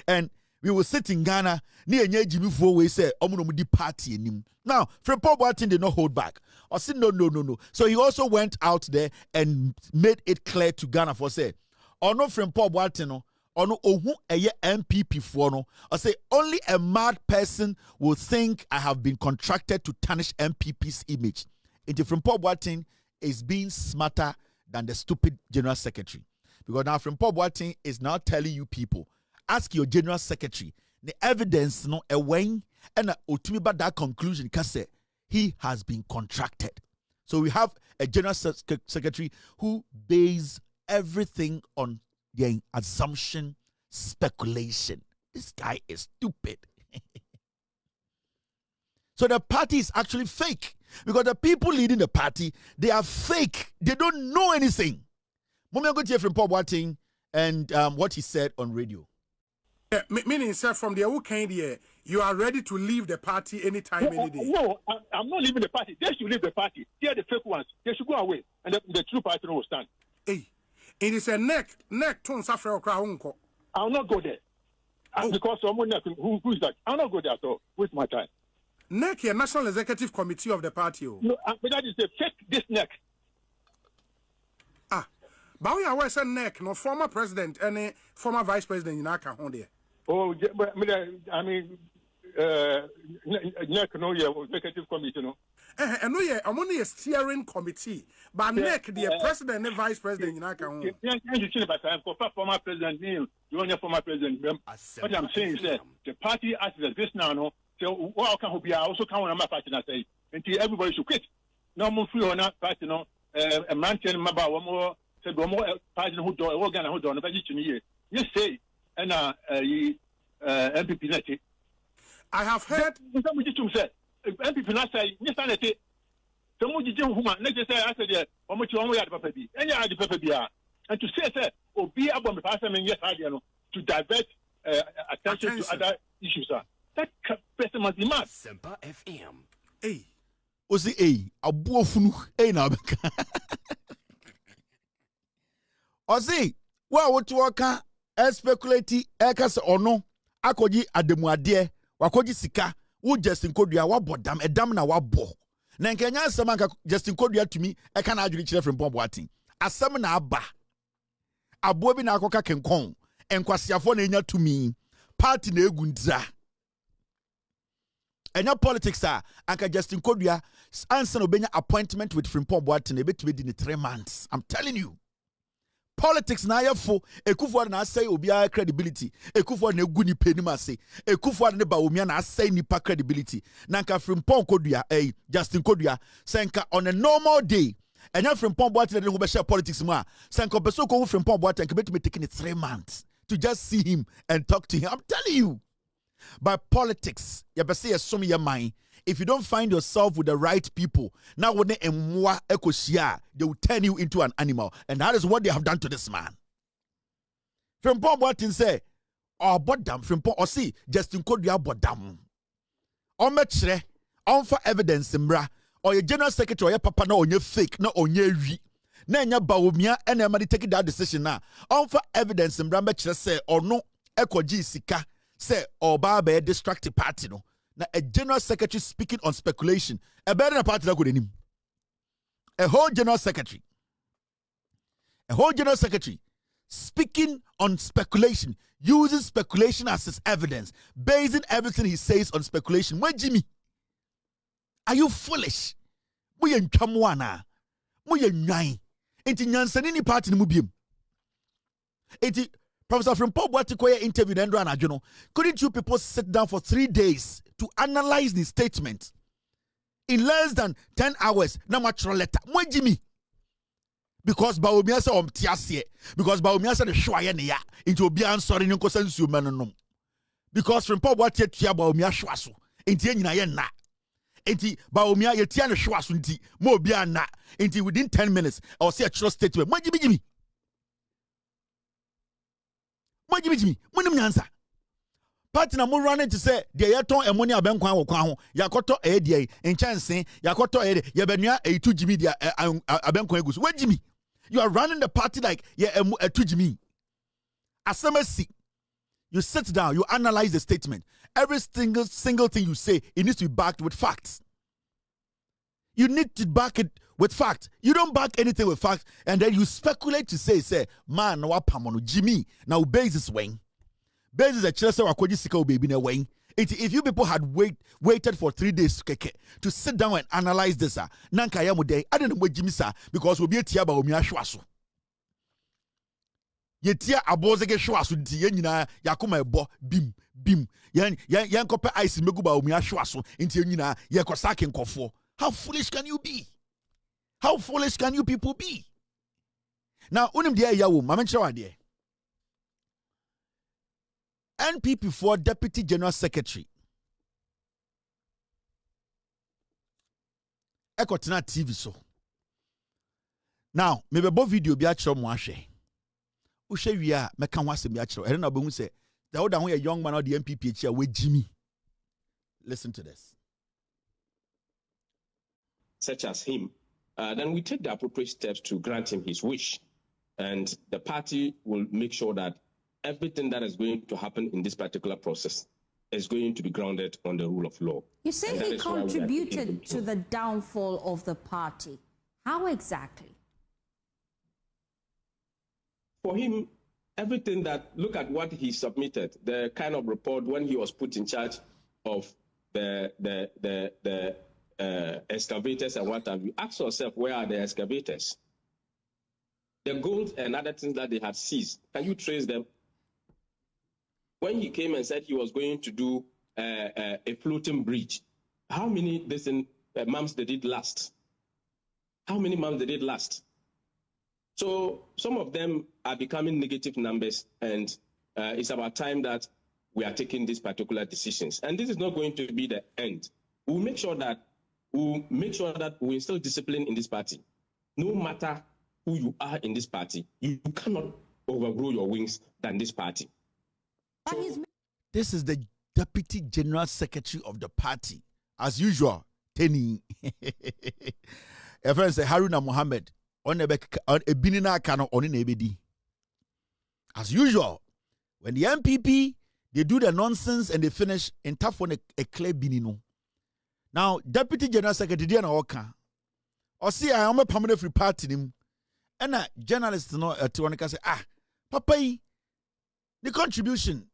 And we will sit in Ghana, near Jimmy Fo, we say, Omunumudi party in him. Now, Frimpong Boateng did not hold back. Or said, no. So he also went out there and made it clear to Ghana for say, or no Frimpong Boateng, or no ohu eye NPP for no. I say only a mad person will think I have been contracted to tarnish NPP's image. Into Frimpong Boateng is being smarter than the stupid general secretary. Because now Frimpong Boateng is now telling you people, ask your general secretary the evidence no a wing and ultimately that conclusion because he has been contracted. So we have a general secretary who bases everything on the assumption, speculation. This guy is stupid. So the party is actually fake because the people leading the party, they are fake. They don't know anything. Mommy, I'm going to hear from Prof Boateng and what he said on radio.
Yeah, meaning, sir, from the Awuku here, you are ready to leave the party anytime, any day.
No, I'm not leaving the party. They should leave the party. They are the fake ones. They should go away, and the true party will stand.
Hey, it is a neck to suffer.
I'll not go there. Because someone who is that? I'll not go there at all. Waste my time.
Neck, your National Executive Committee of the party.
No, but that is a fake. This neck.
Bawumia was a neck, no former president, any former vice president in Aka there.
Oh, I mean, neck, no, yeah, executive committee, no.
And no, yeah, I'm only a steering committee, but neck, the president and vice president in Aka.
Former president, you want former president. What I'm saying is that the party as this now, no. So, what can be also count on my party and say, until everybody should quit. No more free or not party, no, a man telling me about one more. One more party who do organ who don't year. You say and NPP.
I have heard
some say NPP not say yes I say some who next say I said how much one way at Papa B. Any other Papa B. And to say or be about the person yes I know to divert attention to other issues. That person must be mad.
Semper FM.
Hey.
Osi a buofunu na Ozi, what to work speculate ekase ono akoji ademuade wakoji sika wo Justin Kodua wa bodam edam na wa bo na nkenya asem anka Justin Kodua tumi e kana adwiri kire Frimpong Boateng asem na aba abo bi na akoka kenkon enkwasiafo na enya tumi party na egundra enya politics anka Justin Kodua answer obenya appointment with Frimpong Boateng ebetumi di 3 months. I'm telling you. Politics na yefo Ekufuado na say obiara credibility Ekufuado na egu ni penim ase Ekufuado ne Bawumia na say nipa credibility na nka Frimpong Kodua Justin Kodua senka on a normal day enya Frimpong Boateng na ho be share politics mu a senka beso ko Frimpong Boateng ke betime taking 3 months to just see him and talk to him. I'm telling you, by politics you be say some your mind. If you don't find yourself with the right people, now when they will turn you into an animal. And that is what they have done to this man. Frimpong Boateng say, oh, bodam, Frimpong, or see, Justin Kodua bodam. Or metre, on for evidence, mbra, or your general secretary, or your papa, no, on your fake, no, on your re. Nanya Bawumia, and everybody taking that decision now. On for evidence, mbra, metre say, or no, Eko G Sika, say, or Barbe, distracted party, no. Now, a general secretary speaking on speculation. A better party that could him. A whole general secretary speaking on speculation, using speculation as his evidence, basing everything he says on speculation. Where Jimmy? Are you foolish? We en chamwana. We en nine. Enti nyansani ni party ni mubium. Enti Professor Frimpong Boateng interviewed Andrew and Ajono. Couldn't you people sit down for 3 days to analyze the statement? In less than 10 hours, na natural letter. Mwe Jimmy. Because Bawumia said tiasie. Because Bawumia said the shwaye ne ya. Into obi ansori nko sensu menonum. Because Frimpong Boateng tia Bawumia shwaso. Enti nyina ye na. Enti Bawumia ye tia ne shwaso nti mo obi na. Enti within 10 minutes I will say a true statement. Mwe Jimmy. Mwe Jimmy. Mwe nyansa. Party na mo running to say de yeton emoni abenkwan wo kwan ho yakoto de enchanse yakoto ye benua etu Jimmy dia abenkwan egusu we Jimmy. You are running the party like ye etu Jimmy. Asamoah, you sit down, you analyze the statement. Every single thing you say, it needs to be backed with facts. You need to back it with facts. You don't back anything with facts, and then you speculate to say, man, no pamono Jimmy. Now basis wing. Basis a chelsea wakoji sika baby na wing. If you people had waited for 3 days to sit down and analyze this, nanka ya mude, I don't know what Jimmy sa because we'll be a tiaba Bawumia shwasu. Yetia abozege shwasu nti yenyina yakoma ebo bim yan kope ice megu Bawumia shwasu nti yenyina yekosake nkofo. How foolish can you be? How foolish can you people be? Now unim dia yawo mamenchwa de NPP for Deputy General Secretary Ekotena TV so. Now maybe bo video bi a chiro mo ahwe. Uhwe wi a meka ho asem bi a chiro. Ere na obehu se da wo da ho a young man of the NPP echi a we Jimmy. Listen to this.
Such as him, then we take the appropriate steps to grant him his wish. And the party will make sure that everything that is going to happen in this particular process is going to be grounded on the rule of law.
You say he contributed to the downfall of the party. How exactly?
For him, everything that, look at what he submitted, the kind of report when he was put in charge of the excavators and what have you. Ask yourself, where are the excavators? The gold and other things that they had seized, can you trace them? When he came and said he was going to do a floating bridge, how many months did it last? How many months did it last? So some of them are becoming negative numbers, and it's about time that we are taking these particular decisions. And this is not going to be the end. We'll make sure that we instill discipline in this party. No matter who you are in this party, you cannot overgrow your wings than this party.
This is the Deputy General Secretary of the party. As usual, Tenny. A friend say Haruna Mohammed on a binina kano on ebedi. As usual, when the NPP they do the nonsense and they finish in tough on a clear binino. Now, Deputy General Secretary Diana Oka, or see I am a permanent free party him, and a journalist no to say Papa, the contribution.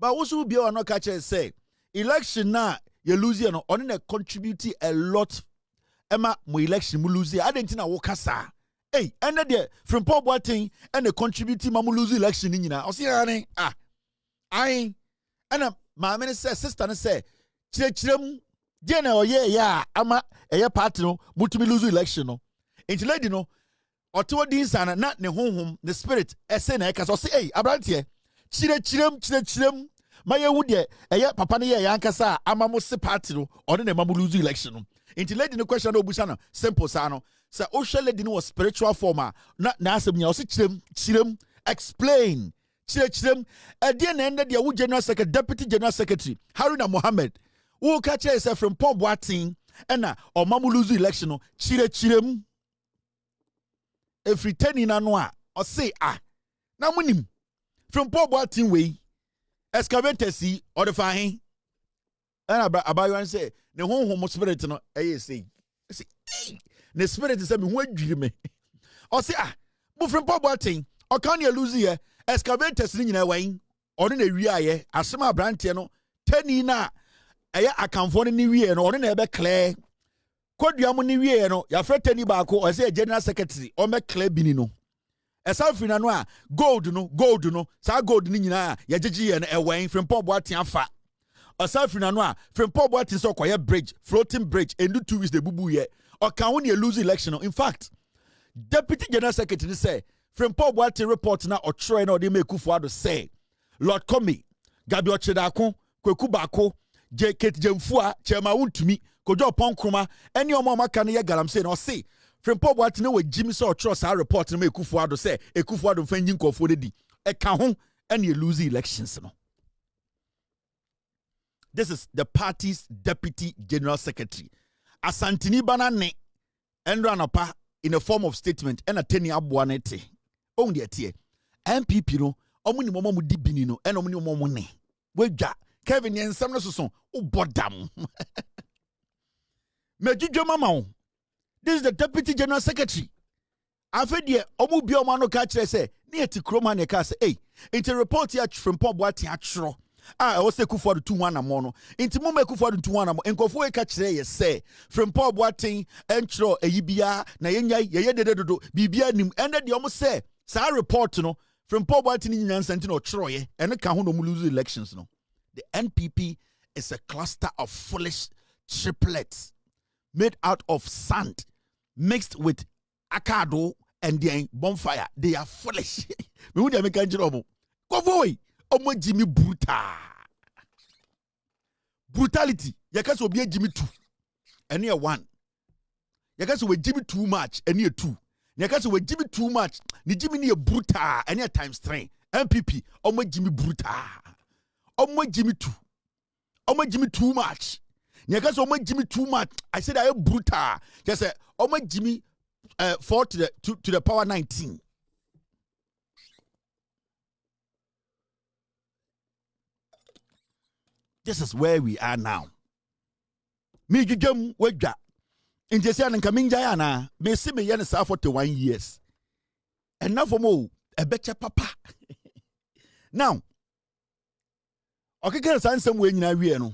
But also be on no catcher say election na you lose you on a contribute a lot. Emma mo election mu lose. I didn't know what kasa. Hey, and there from Frimpong Boateng and the contributing mamu lose election in na. O see ani I and my minister sister say chirem jena oye ya ama eye party no mutumi lose election no. Enti lady no oto din sana na ne honhom the spirit ese na e ka so say hey abrantie chirem maye wudie eye papa ne ye yankasa amamo se party no one na mamu lose election no. Enti lady no question no busa no simple sa no say o hwe lady no was spiritual form na asem nya o se chirem explain chirem e de na ende de wo general secretary deputy general secretary Haruna Mohammed wo ka che say Frimpong Boateng na o mamu lose election no chirem every 10 in anwa o say na munim Frimpong Boateng we excavator si or the fine and abayo say ne honhom spirit no say ne spirit say me ho adwiri me o say bu Frimpong Boateng o kan ya lose here excavators ni nyina wan or na wi aye asem abrante no tani na eye akamfo ni wi no or na ebe clear Kodua mo ni wi no ya fra tani ba ko o say general secretary o me clear bini no Esa fina no a gold no sa gold ni nyina ya gigi ye no ewen Frimpong Boateng afa esa fina no a Frimpong Boateng so koye bridge floating bridge endu 2 weeks de bubu ye o kan won ye lose election. In fact, Deputy General Secretary say Frimpong Boateng report na o try na o de make Kufuado say Lord Komi Gabi Ochedako Kweku Bako Je Kate Jemfua Chema Wuntumi Kojo Ponkroma any omo maka ne ye galamsey na o say Frimpong Boateng we Jimmy so trust our report na make Kufuado say Kufuado mfanyin kofo de di e ka ho and you lose elections no. This is the party's Deputy General Secretary Asantini Banane Endra Napa in a form of statement and a teni abuanete on the tie NPP no omuni momo mu dibini no and omuni momo ne wedja Kevin yen sam no so o bodam mejidwo mama. This is the Deputy General Secretary. Afedie omu bi omo no ka kire say ne eti kroma ne ka say hey into report here from Frimpong Boateng atro I was say Kufuado 2-1 amo no inti mo me Kufuado 2-1 amo enkofo e ka kire ye say Frimpong Boateng entro eyibia na yenya ye dededodo bibia nim ende de omo say sa report no Frimpong Boateng ni nyansanti no tro ye ene ka ho no mu lose elections no. The NPP is a cluster of foolish triplets made out of sand mixed with akado and then bonfire. They are foolish. Me who dey make kanjiro go boy omo Jimmy brutality yakase obi Jimmy 2 and here 1 yakase we Jimmy too much and here 2 yakase we Jimmy too much ni Jimmy ni brutal and here times 3 NPP omo Jimmy brutal omo Jimmy 2 omo Jimmy too much yakase omo Jimmy too much I said I brutal just say omo Jimmy 4 to the power 19. This is where we are now. Me jujum wega. In Jessian and Kaminja na me see me yen 41 years. And now for more a better papa. Now, okay, can I some way in a no.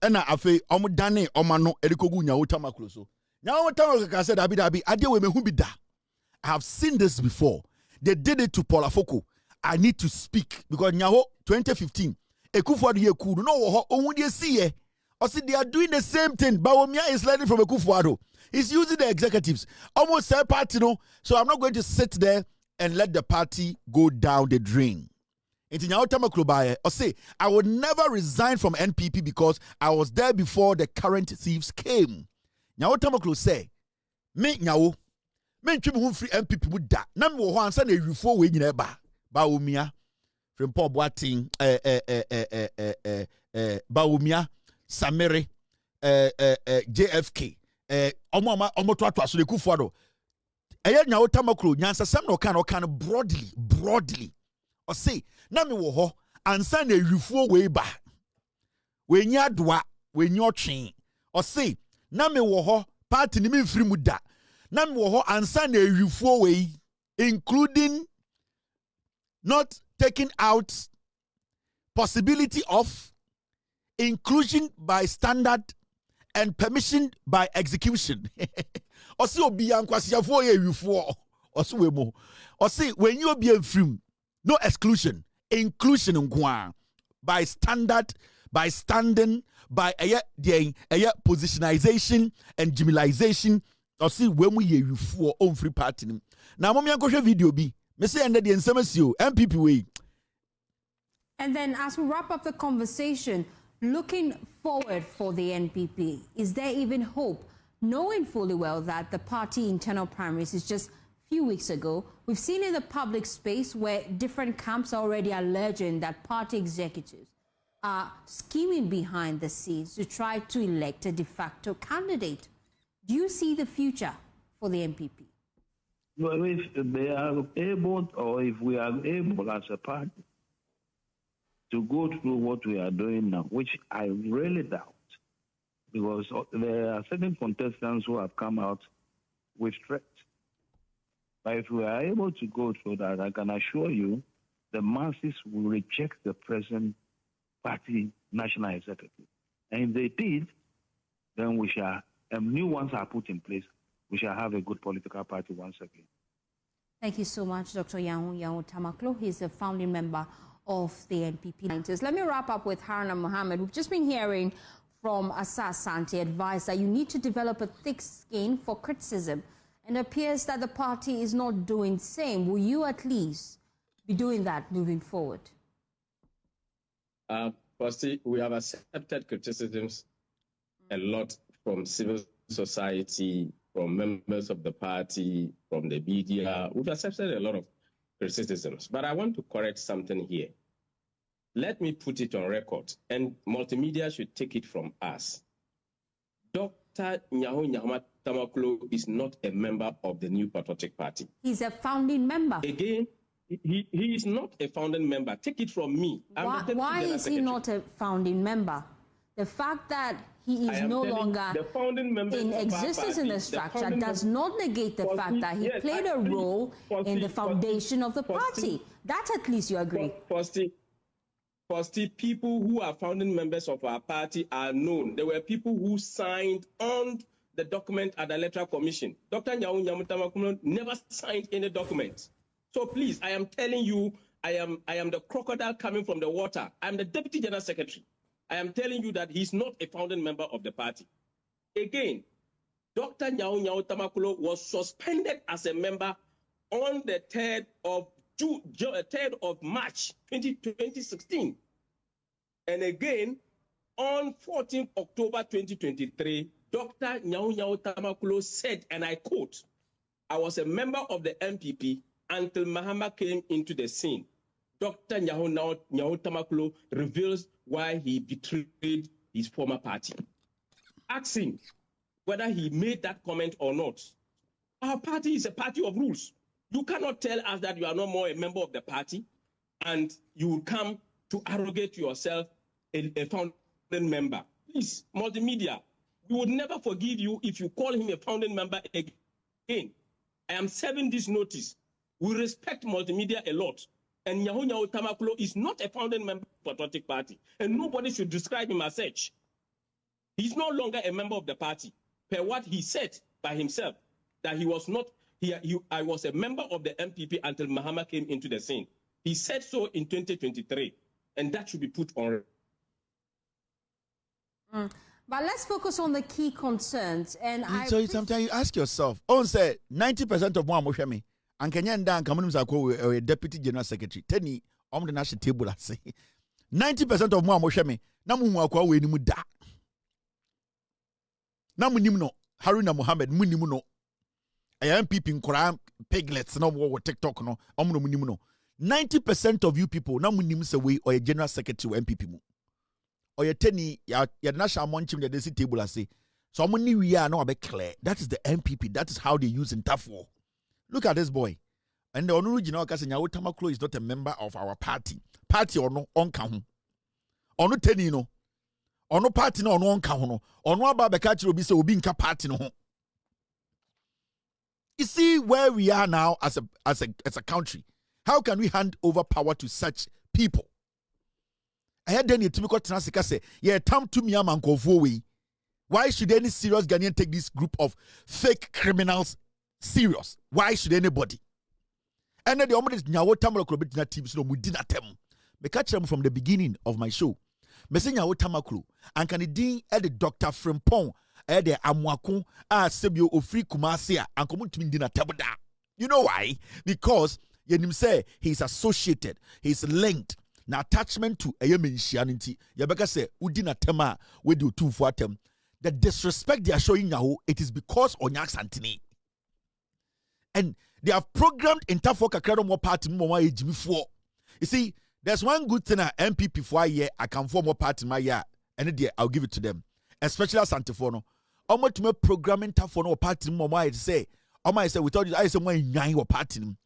And na afe omo dane omano erikogu nya utamaklo so. Now I said Abi Adewe me hubida. I have seen this before. They did it to Polafoko. I need to speak because now 2015 Ekufuado ye kudu no onwudi see or see they are doing the same thing. Bawumia is learning from Ekufuado. He's using the executives. Almost say party no. So I'm not going to sit there and let the party go down the drain. Or say I would never resign from NPP because I was there before the current thieves came. Nyawo tamaklo say me nyawo me ntwe me ho free NPP mu da na me wo ho ansa na ewifo we nyina ba Bawumia Frimpong Boateng Bawumia Samere JFK omo to aso le Kufuado eye nyawo tamaklo nyansa sam no kan broadly or say na me wo ho ansa na ewifo we ba we nya doa we nya otwen or say na me wo ho party ni me mfiri mu da na me wo ho ansa na ewifuo we including not taking out possibility of inclusion by standard and permission by execution. Osi obi ankwasiafo ye ewifuo osi we mo osi when you obi mfiri no exclusion inclusion nkwa by standard by standing by a positionization and generalization or see when we you for own free party. Now, mommy, I go show video be. Me say under the NPP way.
And then, as we wrap up the conversation, looking forward for the NPP, is there even hope, knowing fully well that the party internal primaries is just a few weeks ago? We've seen in the public space where different camps are already alleging that party executives are scheming behind the scenes to try to elect a de facto candidate. Do you see the future for the NPP?
Well, if they are able, or if we are able as a party to go through what we are doing now, which I really doubt, because there are certain contestants who have come out with threats. But if we are able to go through that, I can assure you the masses will reject the present party national executive. And if they did, then we shall, new ones are put in place, we shall have a good political party once again.
Thank you so much, Dr. Yahu Tamaklo. He's a founding member of the NPP. Let me wrap up with Haruna Mohammed. We've just been hearing from Asa Asante advice that you need to develop a thick skin for criticism. And it appears that the party is not doing the same. Will you at least be doing that moving forward?
Firstly, we have accepted criticisms a lot from civil society, from members of the party, from the media. We've accepted a lot of criticisms. But I want to correct something here. Let me put it on record, and multimedia should take it from us. Dr. Nyaho Tamaklo is not a member of the New Patriotic Party.
He's a founding member.
Again, he is not a founding member. Take it from me.
Why is he not a founding member? The fact that he is no longer in existence in the structure does not negate the fact that he played a role in the foundation of the party. That at least you agree.
Firstly, people who are founding members of our party are known. There were people who signed on the document at the Electoral Commission. Dr. Nyaho Tamaklo never signed any document. So please, I am telling you, I am the crocodile coming from the water. I'm the Deputy General Secretary. I am telling you that he's not a founding member of the party. Again, Dr. Nyaho Tamaklo was suspended as a member on the 3rd of March 2016. And again, on 14th October 2023, Dr. Nyaho Tamaklo said, and I quote, "I was a member of the NPP until Mahama came into the scene." Dr. Nyaho Tamaklo reveals why he betrayed his former party. Ask him whether he made that comment or not. Our party is a party of rules. You cannot tell us that you are no more a member of the party and you will come to arrogate yourself a founding member. Please, multimedia, we would never forgive you if you call him a founding member again. I am serving this notice. We respect multimedia a lot. And Nyaho Tamaklo is not a founding member of the Patriotic Party. And nobody should describe him as such. He's no longer a member of the party. Per what he said by himself, that he was not, I was a member of the NPP until Mahama came into the scene. He said so in 2023. And that should be put on.
But let's focus on the key concerns. And
so sometimes you ask yourself, say 90% of one me. And Kenyan Dan Kamunum Zako, a deputy general secretary, Tenny, on the national table, I say 90% of one Moshemi, Namuakwa, we muda. Namunimno, Haruna Mohammed, Munimuno. I am peeping Koran, piglets, no war, TikTok, no, Omno Munimuno. 90% of you people, Namunim away or a general secretary MPP mu. Or your Tenny, your national monchim, the DC table, I say. So many we are not clear. That is the MPP, that is how they use in tough war. Look at this boy. And the original Kasi Nyaho Tamaklo is not a member of our party. Party or no on kahu. Or no tenino. Or no party no on kahu. Or no ababekachi will be so being party no. You see where we are now as a country. How can we hand over power to such people? I had then a typical transika say, yeah, tam to me we. Why should any serious Ghanaian take this group of fake criminals serious? Why should anybody? And then the omid is Nyaho Tamaklo betina teams no mudina tem. Me catch them from the beginning of my show. Me say Nyaho Tamaklo and can the the Dr. Frimpong the Awuku sebio ofri kumasia and come to dina teboda. You know why? Because yenim say he's associated, he's linked. Na attachment to a mentionality. Yabeka say udina tema we do two for them. The disrespect they are showing Nyaho, it is because Onyak Santini. And they have programmed in Tafo Kakrado more party more Jimmy for. You see, there's one good thing at NPP for a year, I can form more party in my year, and then I'll give it to them. Especially at Santifono. How much more programming Tafo no party more I say. How much I say without I say one nine or party. And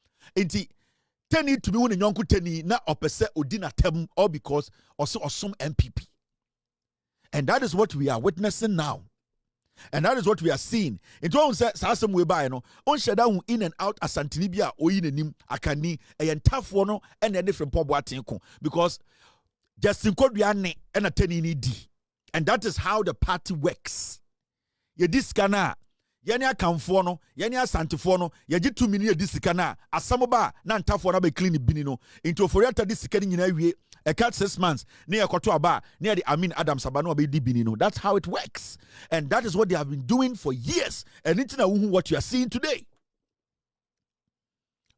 tenny to be one in Yonku tenny, not opposite Odina Tem, or because also some NPP. And that is what we are witnessing now. And that is what we are seeing. It won't say some way by no. On shada in and out as Santinibia or in him akani a tough one and a different Boateng because Justin Kodua and a 10 D. And that is how the party works. Ye this kana Yenya akamfo no, yenya asantefo no, yeji 2 million di sika na Asamoah na ntafo na be clean bini no. Into Oforiata di sika ni nyina wie. A cat 6 months near Koto Aba, near the Amin Adams Sabano be Binino. That's how it works. And that is what they have been doing for years. And it's now what you are seeing today.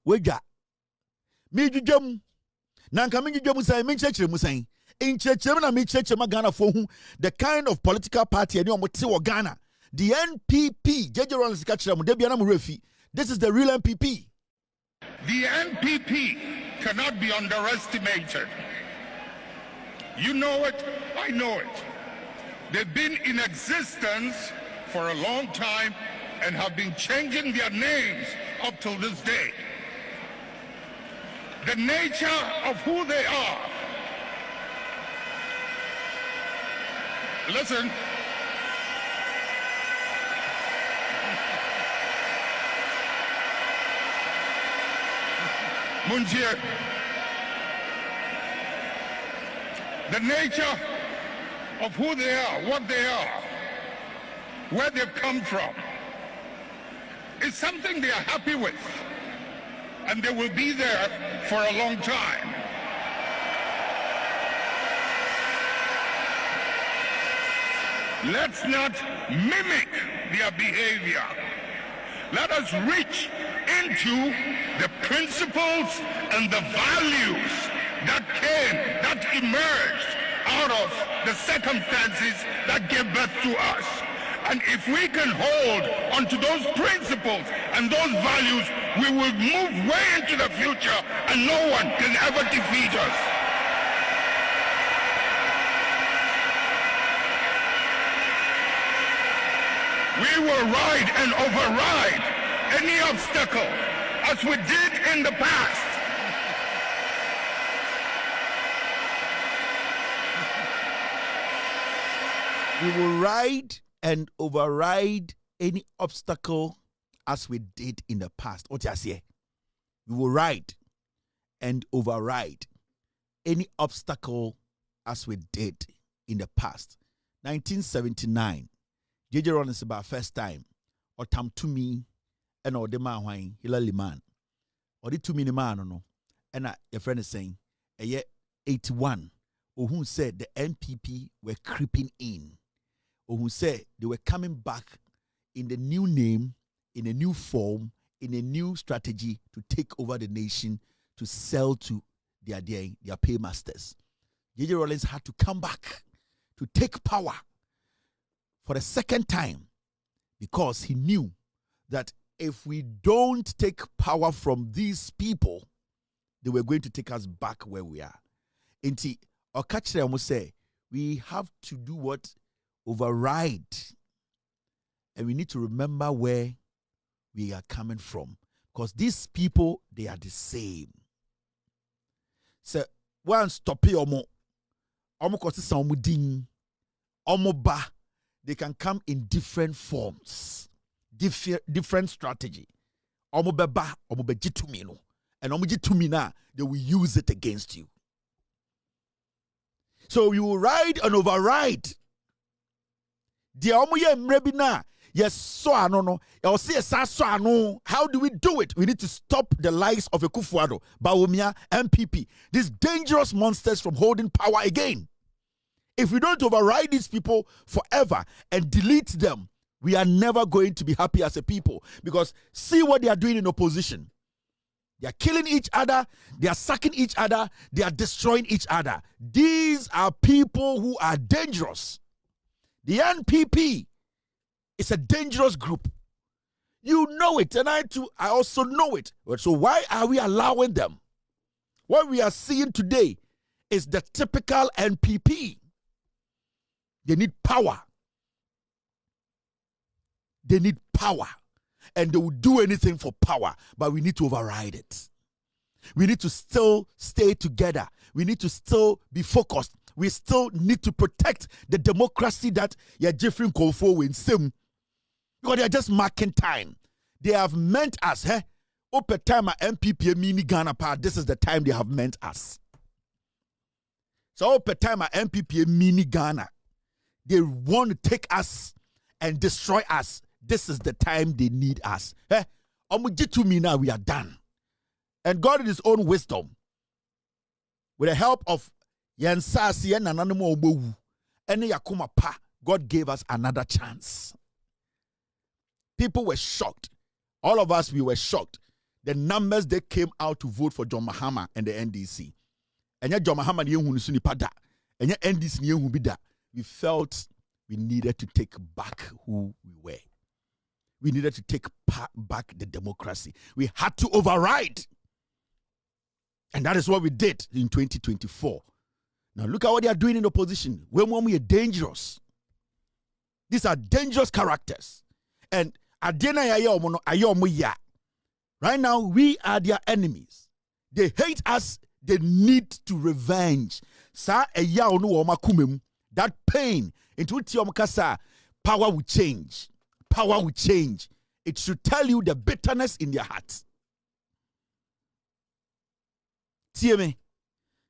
Weja. Me jujum. Nanka me jujum say me church musay. In church na me church Ghana for who the kind of political party any omo Ghana. The NPP, Jeje Rollins Kachiramu, Debiana Murefi. This is the real NPP.
The NPP cannot be underestimated. You know it, I know it. They've been in existence for a long time and have been changing their names up till this day. The nature of who they are. Listen. Munjir. The nature of who they are, what they are, where they've come from, is something they are happy with, and they will be there for a long time. Let's not mimic their behavior. Let us reach into the principles and the values that emerged out of the circumstances that gave birth to us. And if we can hold onto those principles and those values, we will move way into the future and no one can ever defeat us. We will ride and override any obstacle as we did in the past.
We will ride and override any obstacle as we did in the past. What you say? We will ride and override any obstacle as we did in the past. 1979, Jeje Rollins is about first time. Or tam to me and or the man wine Hilary man. Or the 2 million man no. And your friend is saying a year 81. Or who said the NPP were creeping in. Or who said they were coming back in the new name, in a new form, in a new strategy to take over the nation, to sell to their paymasters. Jeje Rollins had to come back to take power for the second time because he knew that if we don't take power from these people, they were going to take us back where we are. Inti Okachre almost say we have to do what? Override. And we need to remember where we are coming from. Because these people, they are the same. So, once stop omo kosi sa omo ding, omo ba, they can come in different forms, different strategy. Omo beba, omo be jitumi no. And omo jitumi na, they will use it against you. So you will ride and override. The omo ye mrebi na, yes so ano. How do we do it? We need to stop the likes of Akufo-Addo, Bawumia, NPP, these dangerous monsters from holding power again. If we don't override these people forever and delete them, we are never going to be happy as a people. Because see what they are doing in opposition. They are killing each other. They are sucking each other. They are destroying each other. These are people who are dangerous. The NPP is a dangerous group. You know it, and I also know it. So why are we allowing them? What we are seeing today is the typical NPP. They need power. They need power. And they will do anything for power, but we need to override it. We need to still stay together. We need to still be focused. We still need to protect the democracy that you're Jeffrey Kofo in Sim. Because they are just marking time. They have meant us. Open time at NPP mini Ghana part. This is the time they have meant us. So open time at NPP mini Ghana. They want to take us and destroy us this is the time they need us. To me now, we are done. And God in his own wisdom, with the help of Yansasi and Nananimo Obowu, and Yakuma Pa, God gave us another chance. People were shocked. All of us, we were shocked. The numbers they came out to vote for John Mahama and the NDC. And yet John Mahama and yet NDC we felt we needed to take back who we were. We needed to take back the democracy. We had to override. And that is what we did in 2024. Now look at what they are doing in opposition. We are dangerous. These are dangerous characters. And right now, we are their enemies. They hate us. They need to revenge. That pain, power will change. Power will change. It should tell you the bitterness in their hearts. Tie me.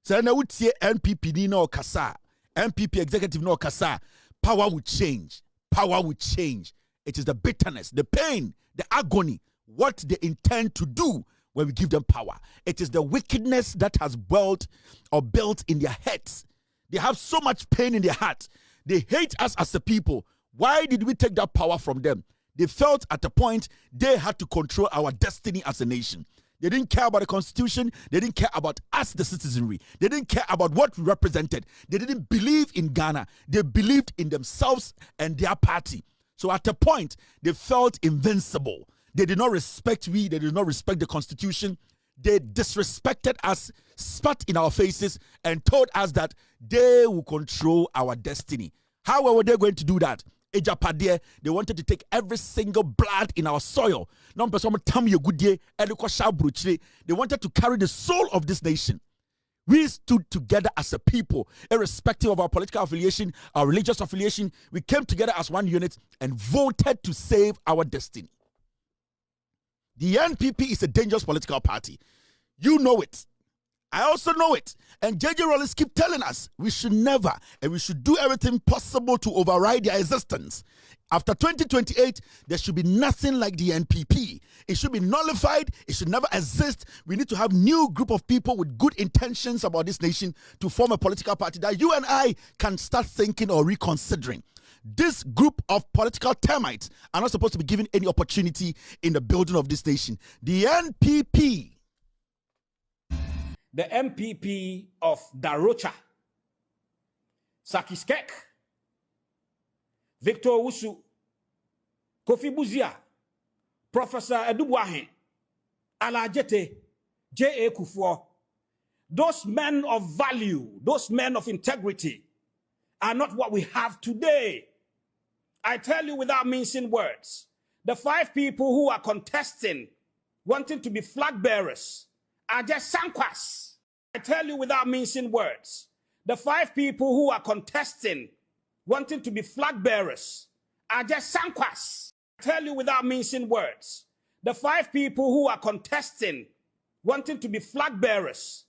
Say na wutie NPP no kasa. NPP executive no kasa. Power will change. Power will change. It is the bitterness, the pain, the agony, what they intend to do when we give them power. It is the wickedness that has built in their heads. They have so much pain in their heart. They hate us as a people. Why did we take that power from them? They felt at a point they had to control our destiny as a nation. They didn't care about the constitution. They didn't care about us, the citizenry. They didn't care about what we represented. They didn't believe in Ghana. They believed in themselves and their party. So at a point, they felt invincible. They did not respect we. They did not respect the constitution. They disrespected us, spat in our faces, and told us that they will control our destiny. How were they going to do that? They wanted to take every single blood in our soil. They wanted to carry the soul of this nation. We stood together as a people, irrespective of our political affiliation, our religious affiliation. We came together as one unit and voted to save our destiny. The NPP is a dangerous political party. You know it. I also know it. And JJ Rollins keep telling us we should never and we should do everything possible to override their existence. After 2028, there should be nothing like the NPP. It should be nullified. It should never exist. We need to have new group of people with good intentions about this nation to form a political party that you and I can start thinking or reconsidering. This group of political termites are not supposed to be given any opportunity in the building of this nation. The NPP.
The MPP of Darocha, Sakiskek, Victor Wusu, Kofi Buzia, Professor Edubuahen, Alajete, J.A. Kufuor, those men of value, those men of integrity are not what we have today. I tell you without mincing words, the 5 people who are contesting, wanting to be flag bearers, are just sankwas. I tell you without mincing words, the 5 people who are contesting, wanting to be flag bearers, are just sankwas. I tell you without mincing words, the 5 people who are contesting, wanting to be flag bearers,